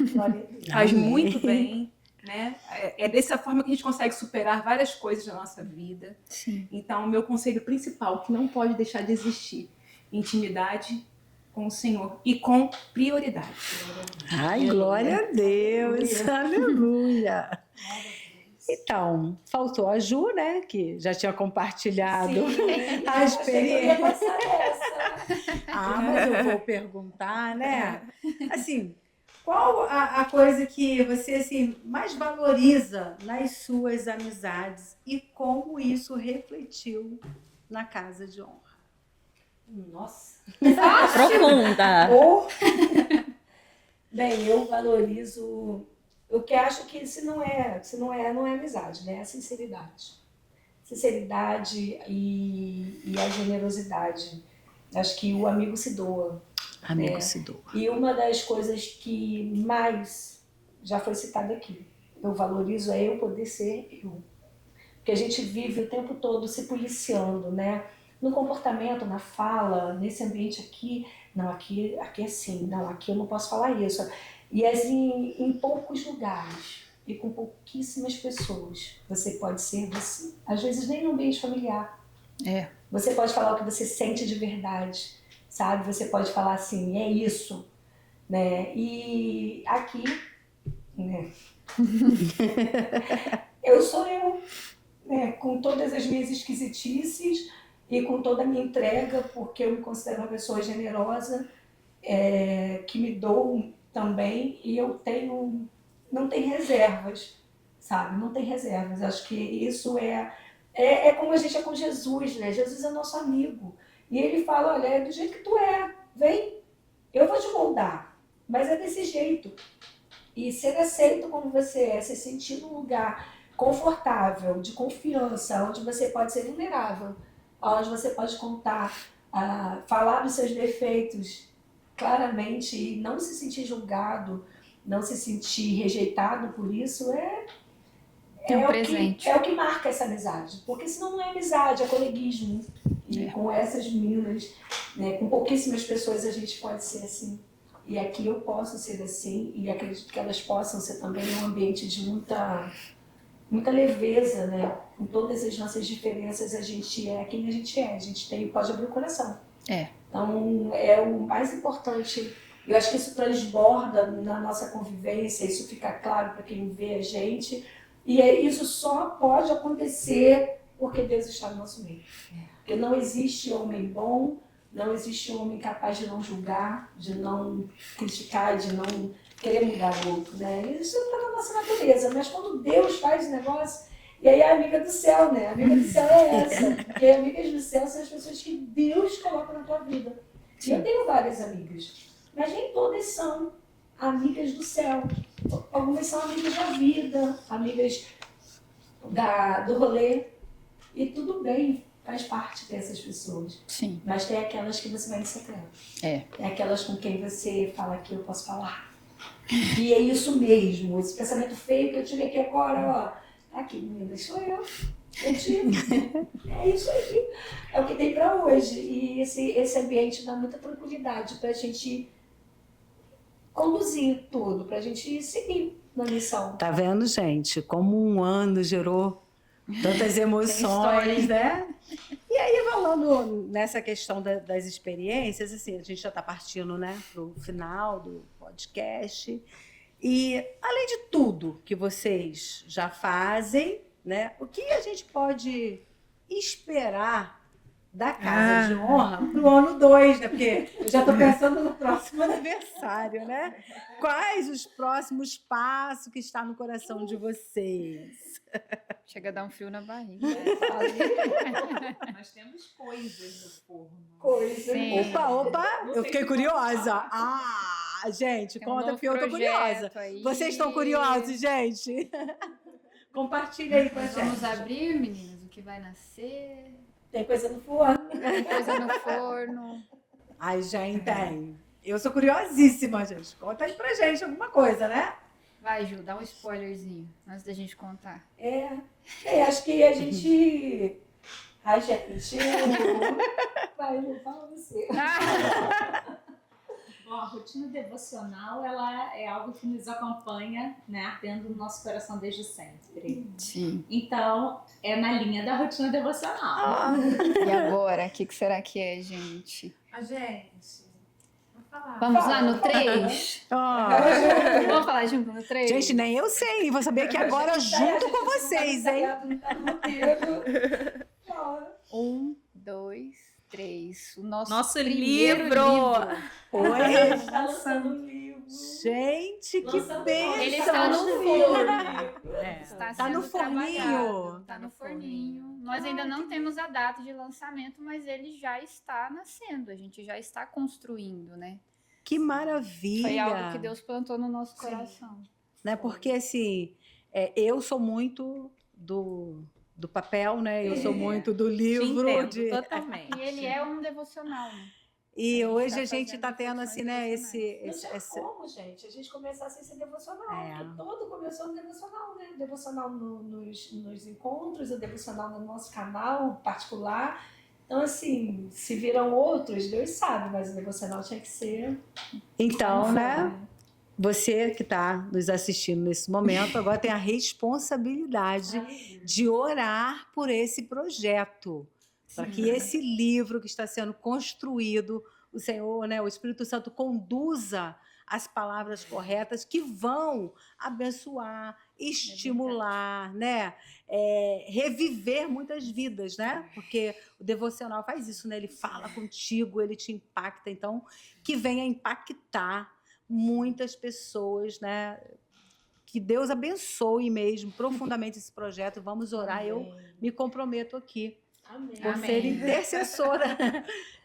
Faz muito bem, né? É dessa forma que a gente consegue superar várias coisas da nossa vida. Sim. Então, o meu conselho principal, que não pode deixar de existir, intimidade com o Senhor e com prioridade. Ai, glória a Deus, aleluia. Então, faltou a Ju, né, que já tinha compartilhado a experiência. Mas eu vou perguntar, né? Assim, qual a coisa que você assim, mais valoriza nas suas amizades e como isso refletiu na Casa de Honra? Nossa. Profunda. Bem, eu valorizo o que acho que se não é amizade, né? É a sinceridade. Sinceridade e a generosidade. Acho que o amigo se doa. Amigo se doa. E uma das coisas que mais já foi citada aqui, eu valorizo é eu poder ser eu. Porque a gente vive o tempo todo se policiando, né? No comportamento, na fala, nesse ambiente aqui, não, aqui é assim, não, aqui eu não posso falar isso. E assim, em poucos lugares e com pouquíssimas pessoas, você pode ser você. Às vezes nem no ambiente familiar. Você pode falar o que você sente de verdade, sabe? Você pode falar assim, é isso, né? E aqui, né? Eu sou eu, né? Com todas as minhas esquisitices e com toda a minha entrega, porque eu me considero uma pessoa generosa, que me dou também, e eu não tenho reservas, sabe? Não tem reservas. Acho que isso é como a gente é com Jesus, né? Jesus é nosso amigo. E ele fala, olha, é do jeito que tu é, vem, eu vou te moldar, mas é desse jeito. E ser aceito como você é, se sentir num lugar confortável, de confiança, onde você pode ser vulnerável, onde você pode contar, falar dos seus defeitos claramente e não se sentir julgado, não se sentir rejeitado por isso, presente. É o que marca essa amizade. Porque senão não é amizade, é coleguismo. E com essas meninas, né, com pouquíssimas pessoas a gente pode ser assim. E aqui eu posso ser assim, e acredito que elas possam ser também um ambiente de muita muita leveza, né? Com todas as nossas diferenças, a gente é quem a gente é. A gente pode abrir o coração. Então, é o mais importante. Eu acho que isso transborda na nossa convivência, isso fica claro para quem vê a gente. E isso só pode acontecer porque Deus está no nosso meio. Porque não existe homem bom, não existe homem capaz de não julgar, de não criticar, de não querer mudar o outro, né? Isso está na nossa natureza, mas quando Deus faz o negócio, e aí a amiga do céu, né? A amiga do céu é essa, porque amigas do céu são as pessoas que Deus coloca na tua vida. E eu tenho várias amigas, mas nem todas são amigas do céu. Algumas são amigas da vida, amigas do rolê, e tudo bem, faz parte dessas pessoas. Sim. Mas tem aquelas que você vai em secreto. É. Tem aquelas com quem você fala que eu posso falar. E é isso mesmo, esse pensamento feio que eu tive aqui agora, ó. Tá aqui, menina, sou eu. Eu tive. É isso aí. É o que tem pra hoje. E esse ambiente dá muita tranquilidade pra gente conduzir tudo, pra gente seguir na missão. Tá vendo, gente? Como um ano gerou tantas emoções, né? E aí, falando nessa questão das experiências, assim, a gente já está partindo, né, para o final do podcast. E, além de tudo que vocês já fazem, né, o que a gente pode esperar da Casa de Honra para o ano 2, né? Porque eu já estou pensando no próximo aniversário, né? Quais os próximos passos que está no coração de vocês? Chega a dar um frio na barriga. Nós temos coisas no forno. Coisa. Sim. Opa, eu fiquei curiosa. Gente, Tem um conta novo porque eu tô curiosa. projeto aí. Vocês estão curiosos, gente? Compartilha aí com a gente. Vamos abrir, meninas, o que vai nascer. Tem coisa no forno. Tem coisa no forno. Ai, gente, tem. Eu sou curiosíssima, gente. Conta aí pra gente alguma coisa, né? Vai, Ju, dá um spoilerzinho antes da gente contar. Acho que a gente... Ai, gente, vai, Lu, fala você. Bom, a rotina devocional, ela é algo que nos acompanha, né, dentro do nosso coração desde sempre. Sim. Então, é na linha da rotina devocional. E agora, o que será que é, gente? Gente, vamos falar. Vamos lá no 3? Vamos falar junto no 3? Gente, nem eu sei. Vou saber aqui agora junto com vocês, hein? 1, 2, 3. O nosso livro. Oi? Está lançando um livro. Gente, que Lançando bênção! Ele está no forno. Tá sendo no forninho. trabalhado, Tá no forninho. Nós ainda não temos a data de lançamento, mas ele já está nascendo. A gente já está construindo, né? Que maravilha! Foi algo que Deus plantou no nosso coração. Né? Porque, assim, eu sou muito do papel, né? Eu sou muito do livro. Totalmente. E ele é um devocional, né? E hoje tá a gente está fazendo tendo, assim, né? Não tinha como, gente, a gente começar sem ser devocional. Porque todo começou no devocional, né? Devocional nos encontros, o devocional no nosso canal particular. Então, assim, se viram outros, Deus sabe, mas o devocional tinha que ser... Então, né? Você que está nos assistindo nesse momento, agora tem a responsabilidade de orar por esse projeto. Para que esse livro que está sendo construído, o Senhor, né, o Espírito Santo conduza as palavras corretas que vão abençoar, estimular, né, reviver muitas vidas, né? Porque o devocional faz isso, né? Ele fala contigo, ele te impacta. Então, que venha impactar muitas pessoas, né? Que Deus abençoe mesmo profundamente esse projeto. Vamos orar. Eu me comprometo aqui. Amém. Por ser intercessora.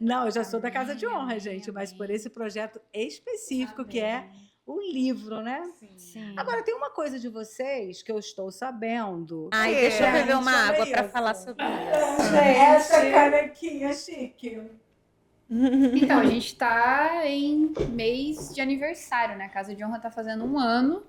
Não, eu já sou da Casa de Honra, gente, mas por esse projeto específico que é o livro, né? Sim. Agora, tem uma coisa de vocês que eu estou sabendo. Ai, deixa eu beber uma Olha água para isso. falar sobre isso. Essa canequinha chique. Então, a gente está em mês de aniversário, né? A Casa de Honra está fazendo 1 ano.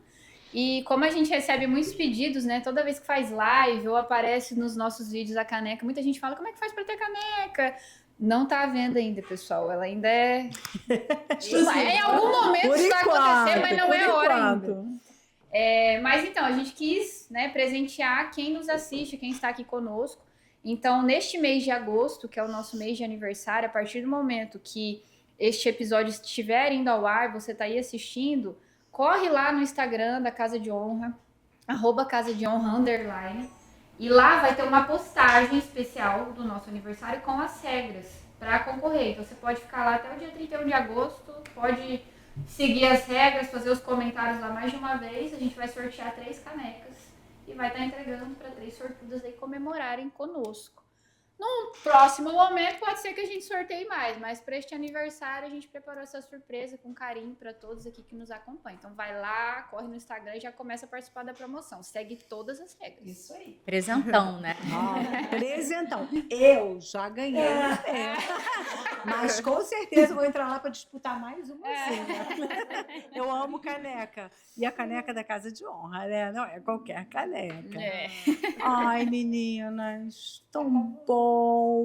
E como a gente recebe muitos pedidos, né? Toda vez que faz live ou aparece nos nossos vídeos a caneca, muita gente fala, como é que faz para ter caneca? Não tá à venda ainda, pessoal. Ela ainda é... Em algum momento isso vai acontecer, mas não é hora ainda. Mas então, a gente quis, né, presentear quem nos assiste, quem está aqui conosco. Então, neste mês de agosto, que é o nosso mês de aniversário, a partir do momento que este episódio estiver indo ao ar, você está aí assistindo, corre lá no Instagram da Casa de Honra, @casadeHonra_, e lá vai ter uma postagem especial do nosso aniversário com as regras para concorrer. Então, você pode ficar lá até o dia 31 de agosto, pode seguir as regras, fazer os comentários lá mais de uma vez. A gente vai sortear 3 canecas e vai estar entregando para 3 sortudas aí comemorarem conosco. Num próximo momento pode ser que a gente sorteie mais, mas para este aniversário a gente preparou essa surpresa com carinho para todos aqui que nos acompanham. Então vai lá, corre no Instagram e já começa a participar da promoção. Segue todas as regras. Isso aí. Presentão, né? Presentão. Eu já ganhei. Mas com certeza vou entrar lá para disputar mais uma né? Eu amo caneca. E a caneca da Casa de Honra, né? Não é qualquer caneca. Ai, meninas, tão bom.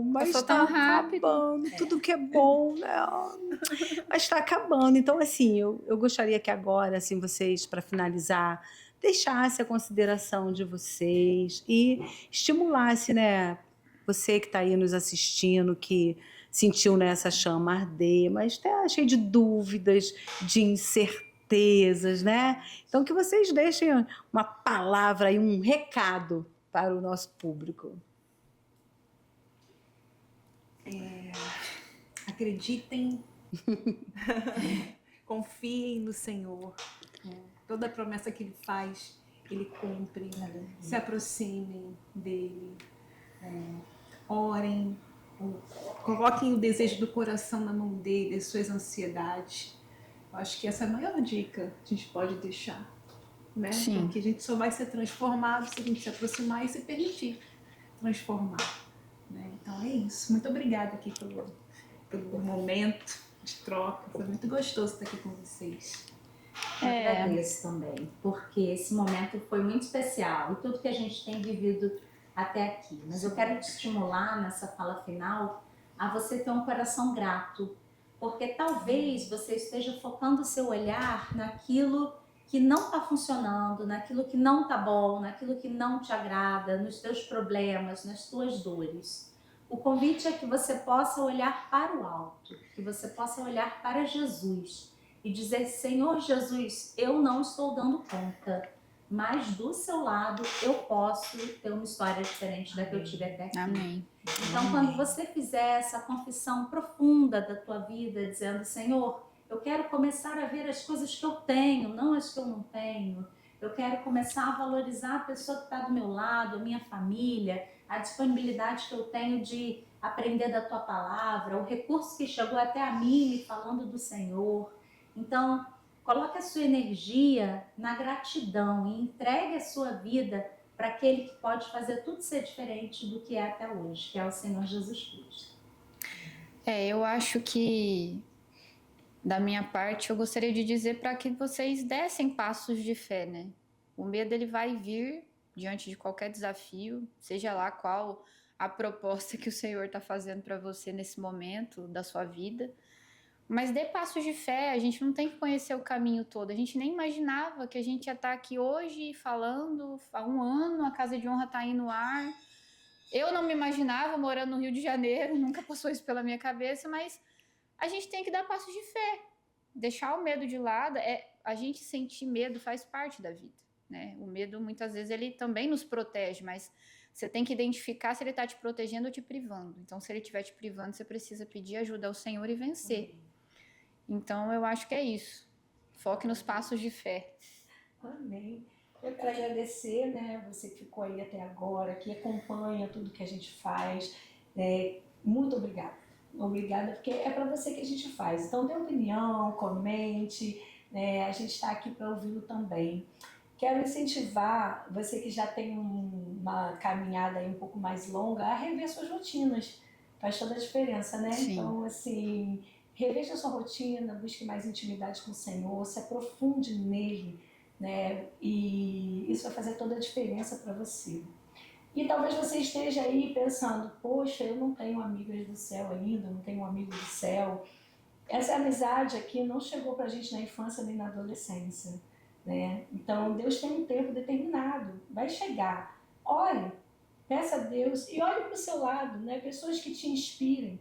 Mas Passou está tão rápido. acabando. Tudo que é bom, né? Mas está acabando. Então, assim, eu gostaria que agora, assim, vocês, para finalizar, deixasse a consideração de vocês e estimulasse, né? Você que está aí nos assistindo, que sentiu nessa chama arder, mas está cheio de dúvidas, de incertezas, né? Então, que vocês deixem uma palavra e um recado para o nosso público. Acreditem, confiem no Senhor. Toda promessa que Ele faz, Ele cumpre. Se aproximem dEle. Orem. Coloquem o desejo do coração na mão dEle, as suas ansiedades. Eu acho que essa é a maior dica que a gente pode deixar. Né? Sim. Porque a gente só vai ser transformado se a gente se aproximar e se permitir transformar. Né? Então é isso. Muito obrigada aqui pelo momento de troca. Foi muito gostoso estar aqui com vocês. Eu agradeço também, porque esse momento foi muito especial e tudo que a gente tem vivido até aqui. Mas eu quero te estimular nessa fala final a você ter um coração grato, porque talvez você esteja focando o seu olhar naquilo que não está funcionando, naquilo que não está bom, naquilo que não te agrada, nos teus problemas, nas tuas dores. O convite é que você possa olhar para o alto, que você possa olhar para Jesus e dizer: Senhor Jesus, eu não estou dando conta, mas do seu lado eu posso ter uma história diferente da que eu tive até aqui. Amém. Então, quando você fizer essa confissão profunda da tua vida, dizendo: Senhor, eu quero começar a ver as coisas que eu tenho, não as que eu não tenho. Eu quero começar a valorizar a pessoa que está do meu lado, a minha família, a disponibilidade que eu tenho de aprender da tua palavra, o recurso que chegou até a mim me falando do Senhor. Então, coloque a sua energia na gratidão e entregue a sua vida para aquele que pode fazer tudo ser diferente do que é até hoje, que é o Senhor Jesus Cristo. Eu acho que, da minha parte, eu gostaria de dizer para que vocês dessem passos de fé, né? O medo, ele vai vir diante de qualquer desafio, seja lá qual a proposta que o Senhor está fazendo para você nesse momento da sua vida. Mas dê passos de fé, a gente não tem que conhecer o caminho todo. A gente nem imaginava que a gente ia estar aqui hoje falando, há um ano, a Casa de Honra está aí no ar. Eu não me imaginava morando no Rio de Janeiro, nunca passou isso pela minha cabeça, mas a gente tem que dar passos de fé, deixar o medo de lado. A gente sentir medo faz parte da vida, né? O medo, muitas vezes, ele também nos protege, mas você tem que identificar se ele está te protegendo ou te privando. Então, se ele estiver te privando, você precisa pedir ajuda ao Senhor e vencer. Então, eu acho que é isso. Foque nos passos de fé. Amém. Eu quero agradecer, né, você que ficou aí até agora, que acompanha tudo que a gente faz. Muito obrigada. Obrigada, porque é para você que a gente faz. Então, dê opinião, comente, né, a gente está aqui para ouvi-lo também. Quero incentivar você que já tem uma caminhada aí um pouco mais longa a rever suas rotinas. Faz toda a diferença, né? Sim. Então, assim, reveja a sua rotina, busque mais intimidade com o Senhor, se aprofunde nele, né? E isso vai fazer toda a diferença para você. E talvez você esteja aí pensando: poxa, eu não tenho amigas do céu ainda, não tenho um amigo do céu. Essa amizade aqui não chegou para a gente na infância nem na adolescência. né? Então, Deus tem um tempo determinado, vai chegar. Ore, peça a Deus e olhe para o seu lado, né? Pessoas que te inspirem.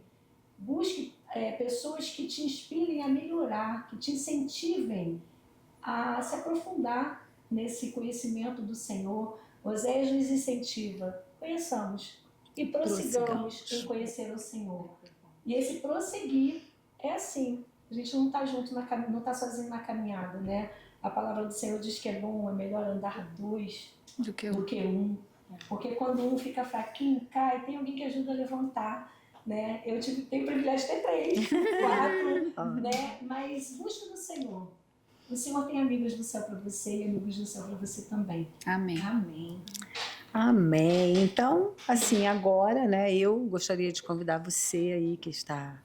Busque pessoas que te inspirem a melhorar, que te incentivem a se aprofundar nesse conhecimento do Senhor. Oséias nos incentiva, conheçamos e prossigamos em conhecer o Senhor. E esse prosseguir é assim, a gente não está junto não está sozinho na caminhada, né? A palavra do Senhor diz que é bom, é melhor andar dois Do que do que um. Porque quando um fica fraquinho, cai, tem alguém que ajuda a levantar, né? Eu tenho o privilégio de ter 3, 4, né? Mas busque no Senhor. O Senhor tem amigos do céu para você e amigos do céu para você também. Amém. Amém. Amém. Então, assim, agora, né, eu gostaria de convidar você aí que está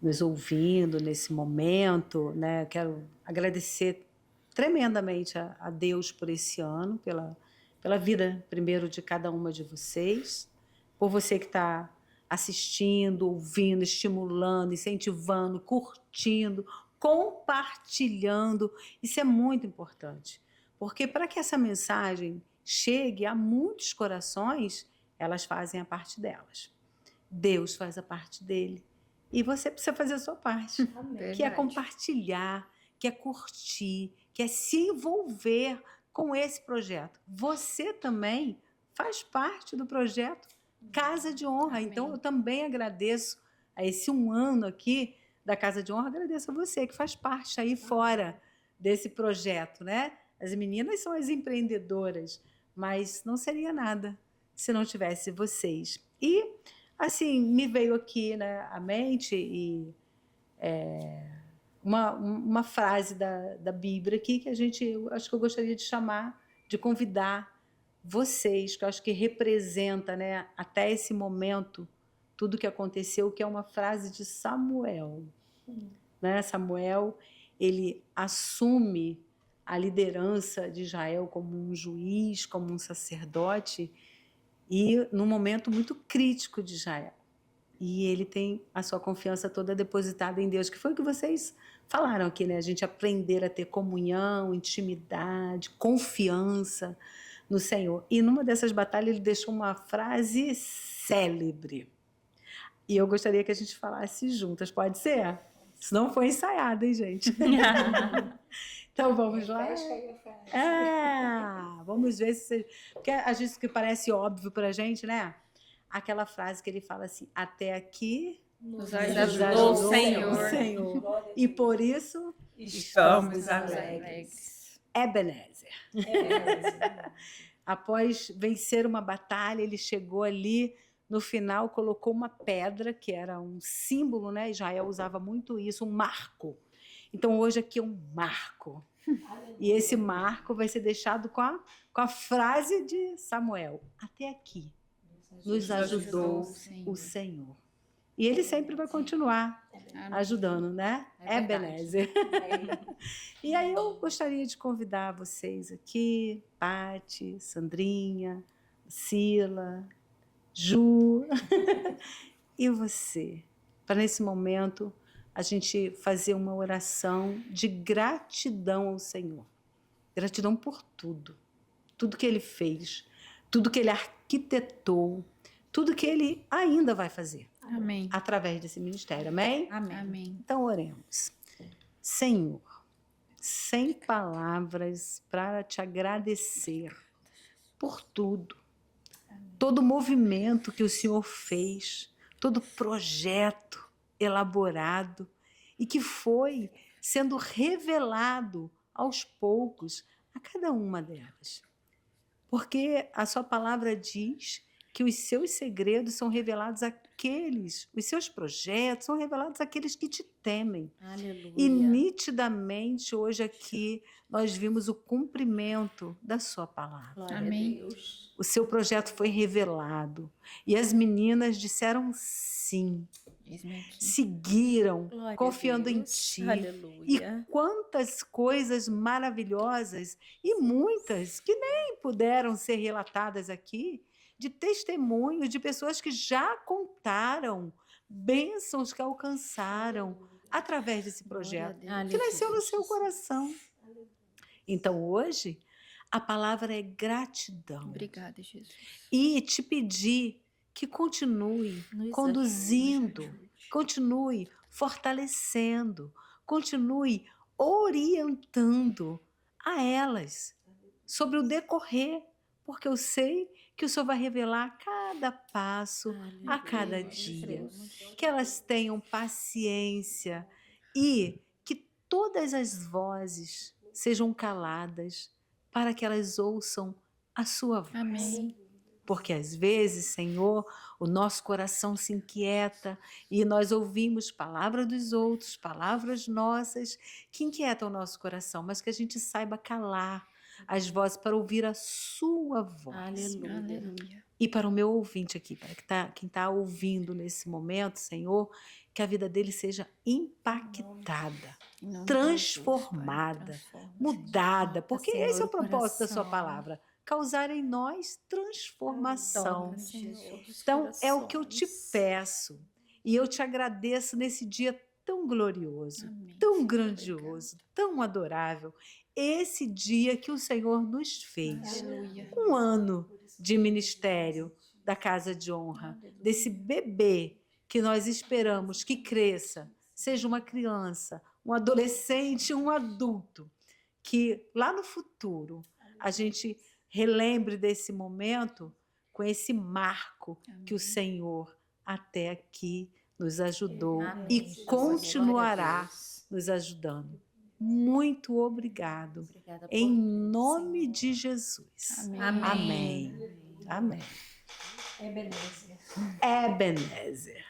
nos ouvindo nesse momento, né? Quero agradecer tremendamente a Deus por esse ano, pela vida, primeiro, de cada uma de vocês, por você que está assistindo, ouvindo, estimulando, incentivando, curtindo, compartilhando. Isso é muito importante, porque para que essa mensagem chegue a muitos corações, elas fazem a parte delas. Deus faz a parte dele. E você precisa fazer a sua parte, que é compartilhar, que é curtir, que é se envolver com esse projeto. Você também faz parte do projeto Casa de Honra. Amém. Então, eu também agradeço a esse 1 ano aqui da Casa de Honra, agradeço a você que faz parte aí fora desse projeto, né? As meninas são as empreendedoras, mas não seria nada se não tivesse vocês. E, assim, me veio aqui, né, à mente uma frase da Bíblia aqui que eu acho que eu gostaria de chamar, de convidar vocês, que eu acho que representa, né, até esse momento, tudo que aconteceu, que é uma frase de Samuel. Né? Samuel, ele assume a liderança de Israel como um juiz, como um sacerdote, e num momento muito crítico de Israel. E ele tem a sua confiança toda depositada em Deus, que foi o que vocês falaram aqui, né? A gente aprender a ter comunhão, intimidade, confiança no Senhor. E numa dessas batalhas ele deixou uma frase célebre. E eu gostaria que a gente falasse juntas, pode ser? Isso não foi ensaiado, hein, gente? Então vamos lá? Vamos ver se... Porque às vezes que parece óbvio para a gente, né? Aquela frase que ele fala assim, até aqui Nos ajudou o Senhor. E por isso Estamos alegres. Ebenezer. Após vencer uma batalha, ele chegou ali, no final colocou uma pedra, que era um símbolo, né? Israel usava muito isso, um marco. Então hoje aqui é um marco. E esse marco vai ser deixado com a frase de Samuel, até aqui nos ajudou o Senhor. E ele sempre vai continuar ajudando, né? Ebenezer. E aí eu gostaria de convidar vocês aqui, Pati, Sandrinha, Sila, Ju, e você, para nesse momento a gente fazer uma oração de gratidão ao Senhor. Gratidão por tudo que Ele fez, tudo que Ele arquitetou, tudo que Ele ainda vai fazer. Amém. Através desse ministério, amém? Amém. Então oremos. Senhor, sem palavras para te agradecer por tudo, todo movimento que o Senhor fez, todo projeto elaborado e que foi sendo revelado aos poucos a cada uma delas. Porque a sua palavra diz que os seus segredos são revelados àqueles, os seus projetos são revelados àqueles que te temem. Aleluia. E nitidamente hoje aqui nós vimos o cumprimento da sua palavra. Glória Amém. a Deus. O seu projeto foi revelado e as meninas disseram sim, seguiram, Glória a confiando em Deus. ti. E Aleluia. quantas coisas maravilhosas e muitas que nem puderam ser relatadas aqui, de testemunhos de pessoas que já contaram bênçãos que alcançaram através desse projeto, que nasceu no seu coração. Então, hoje, a palavra é gratidão. Obrigada, Jesus. E te pedir que continue Nos conduzindo, continue fortalecendo, continue orientando a elas sobre o decorrer, porque eu sei que o Senhor vai revelar cada passo, a cada dia, que elas tenham paciência e que todas as vozes sejam caladas para que elas ouçam a sua voz. Amém. Porque às vezes, Senhor, o nosso coração se inquieta e nós ouvimos palavras dos outros, palavras nossas que inquietam o nosso coração, mas que a gente saiba calar as vozes para ouvir a sua voz. Aleluia. E para o meu ouvinte aqui, para quem está ouvindo nesse momento, Senhor, que a vida dele seja impactada, Em nome de transformada, Jesus, Pai, transforma, mudada, porque Senhor, esse é o o propósito da sua coração. palavra, causar em nós transformação. Toca, Senhor, os Então, é o que eu te corações. peço e eu te agradeço nesse dia tão glorioso, Amém, tão Senhor, grandioso, tão adorável, esse dia que o Senhor nos fez. Aleluia. Um ano de ministério da Casa de Honra, desse bebê que nós esperamos que cresça, seja uma criança, um adolescente, um adulto, que lá no futuro a gente relembre desse momento com esse marco que o Senhor até aqui nos ajudou Amém, e Jesus. continuará Glória a Deus. nos ajudando. Muito obrigado. Obrigada por Em tudo, nome Senhor. de Jesus. Amém. Amém. Amém. Ebenezer. Ebenezer.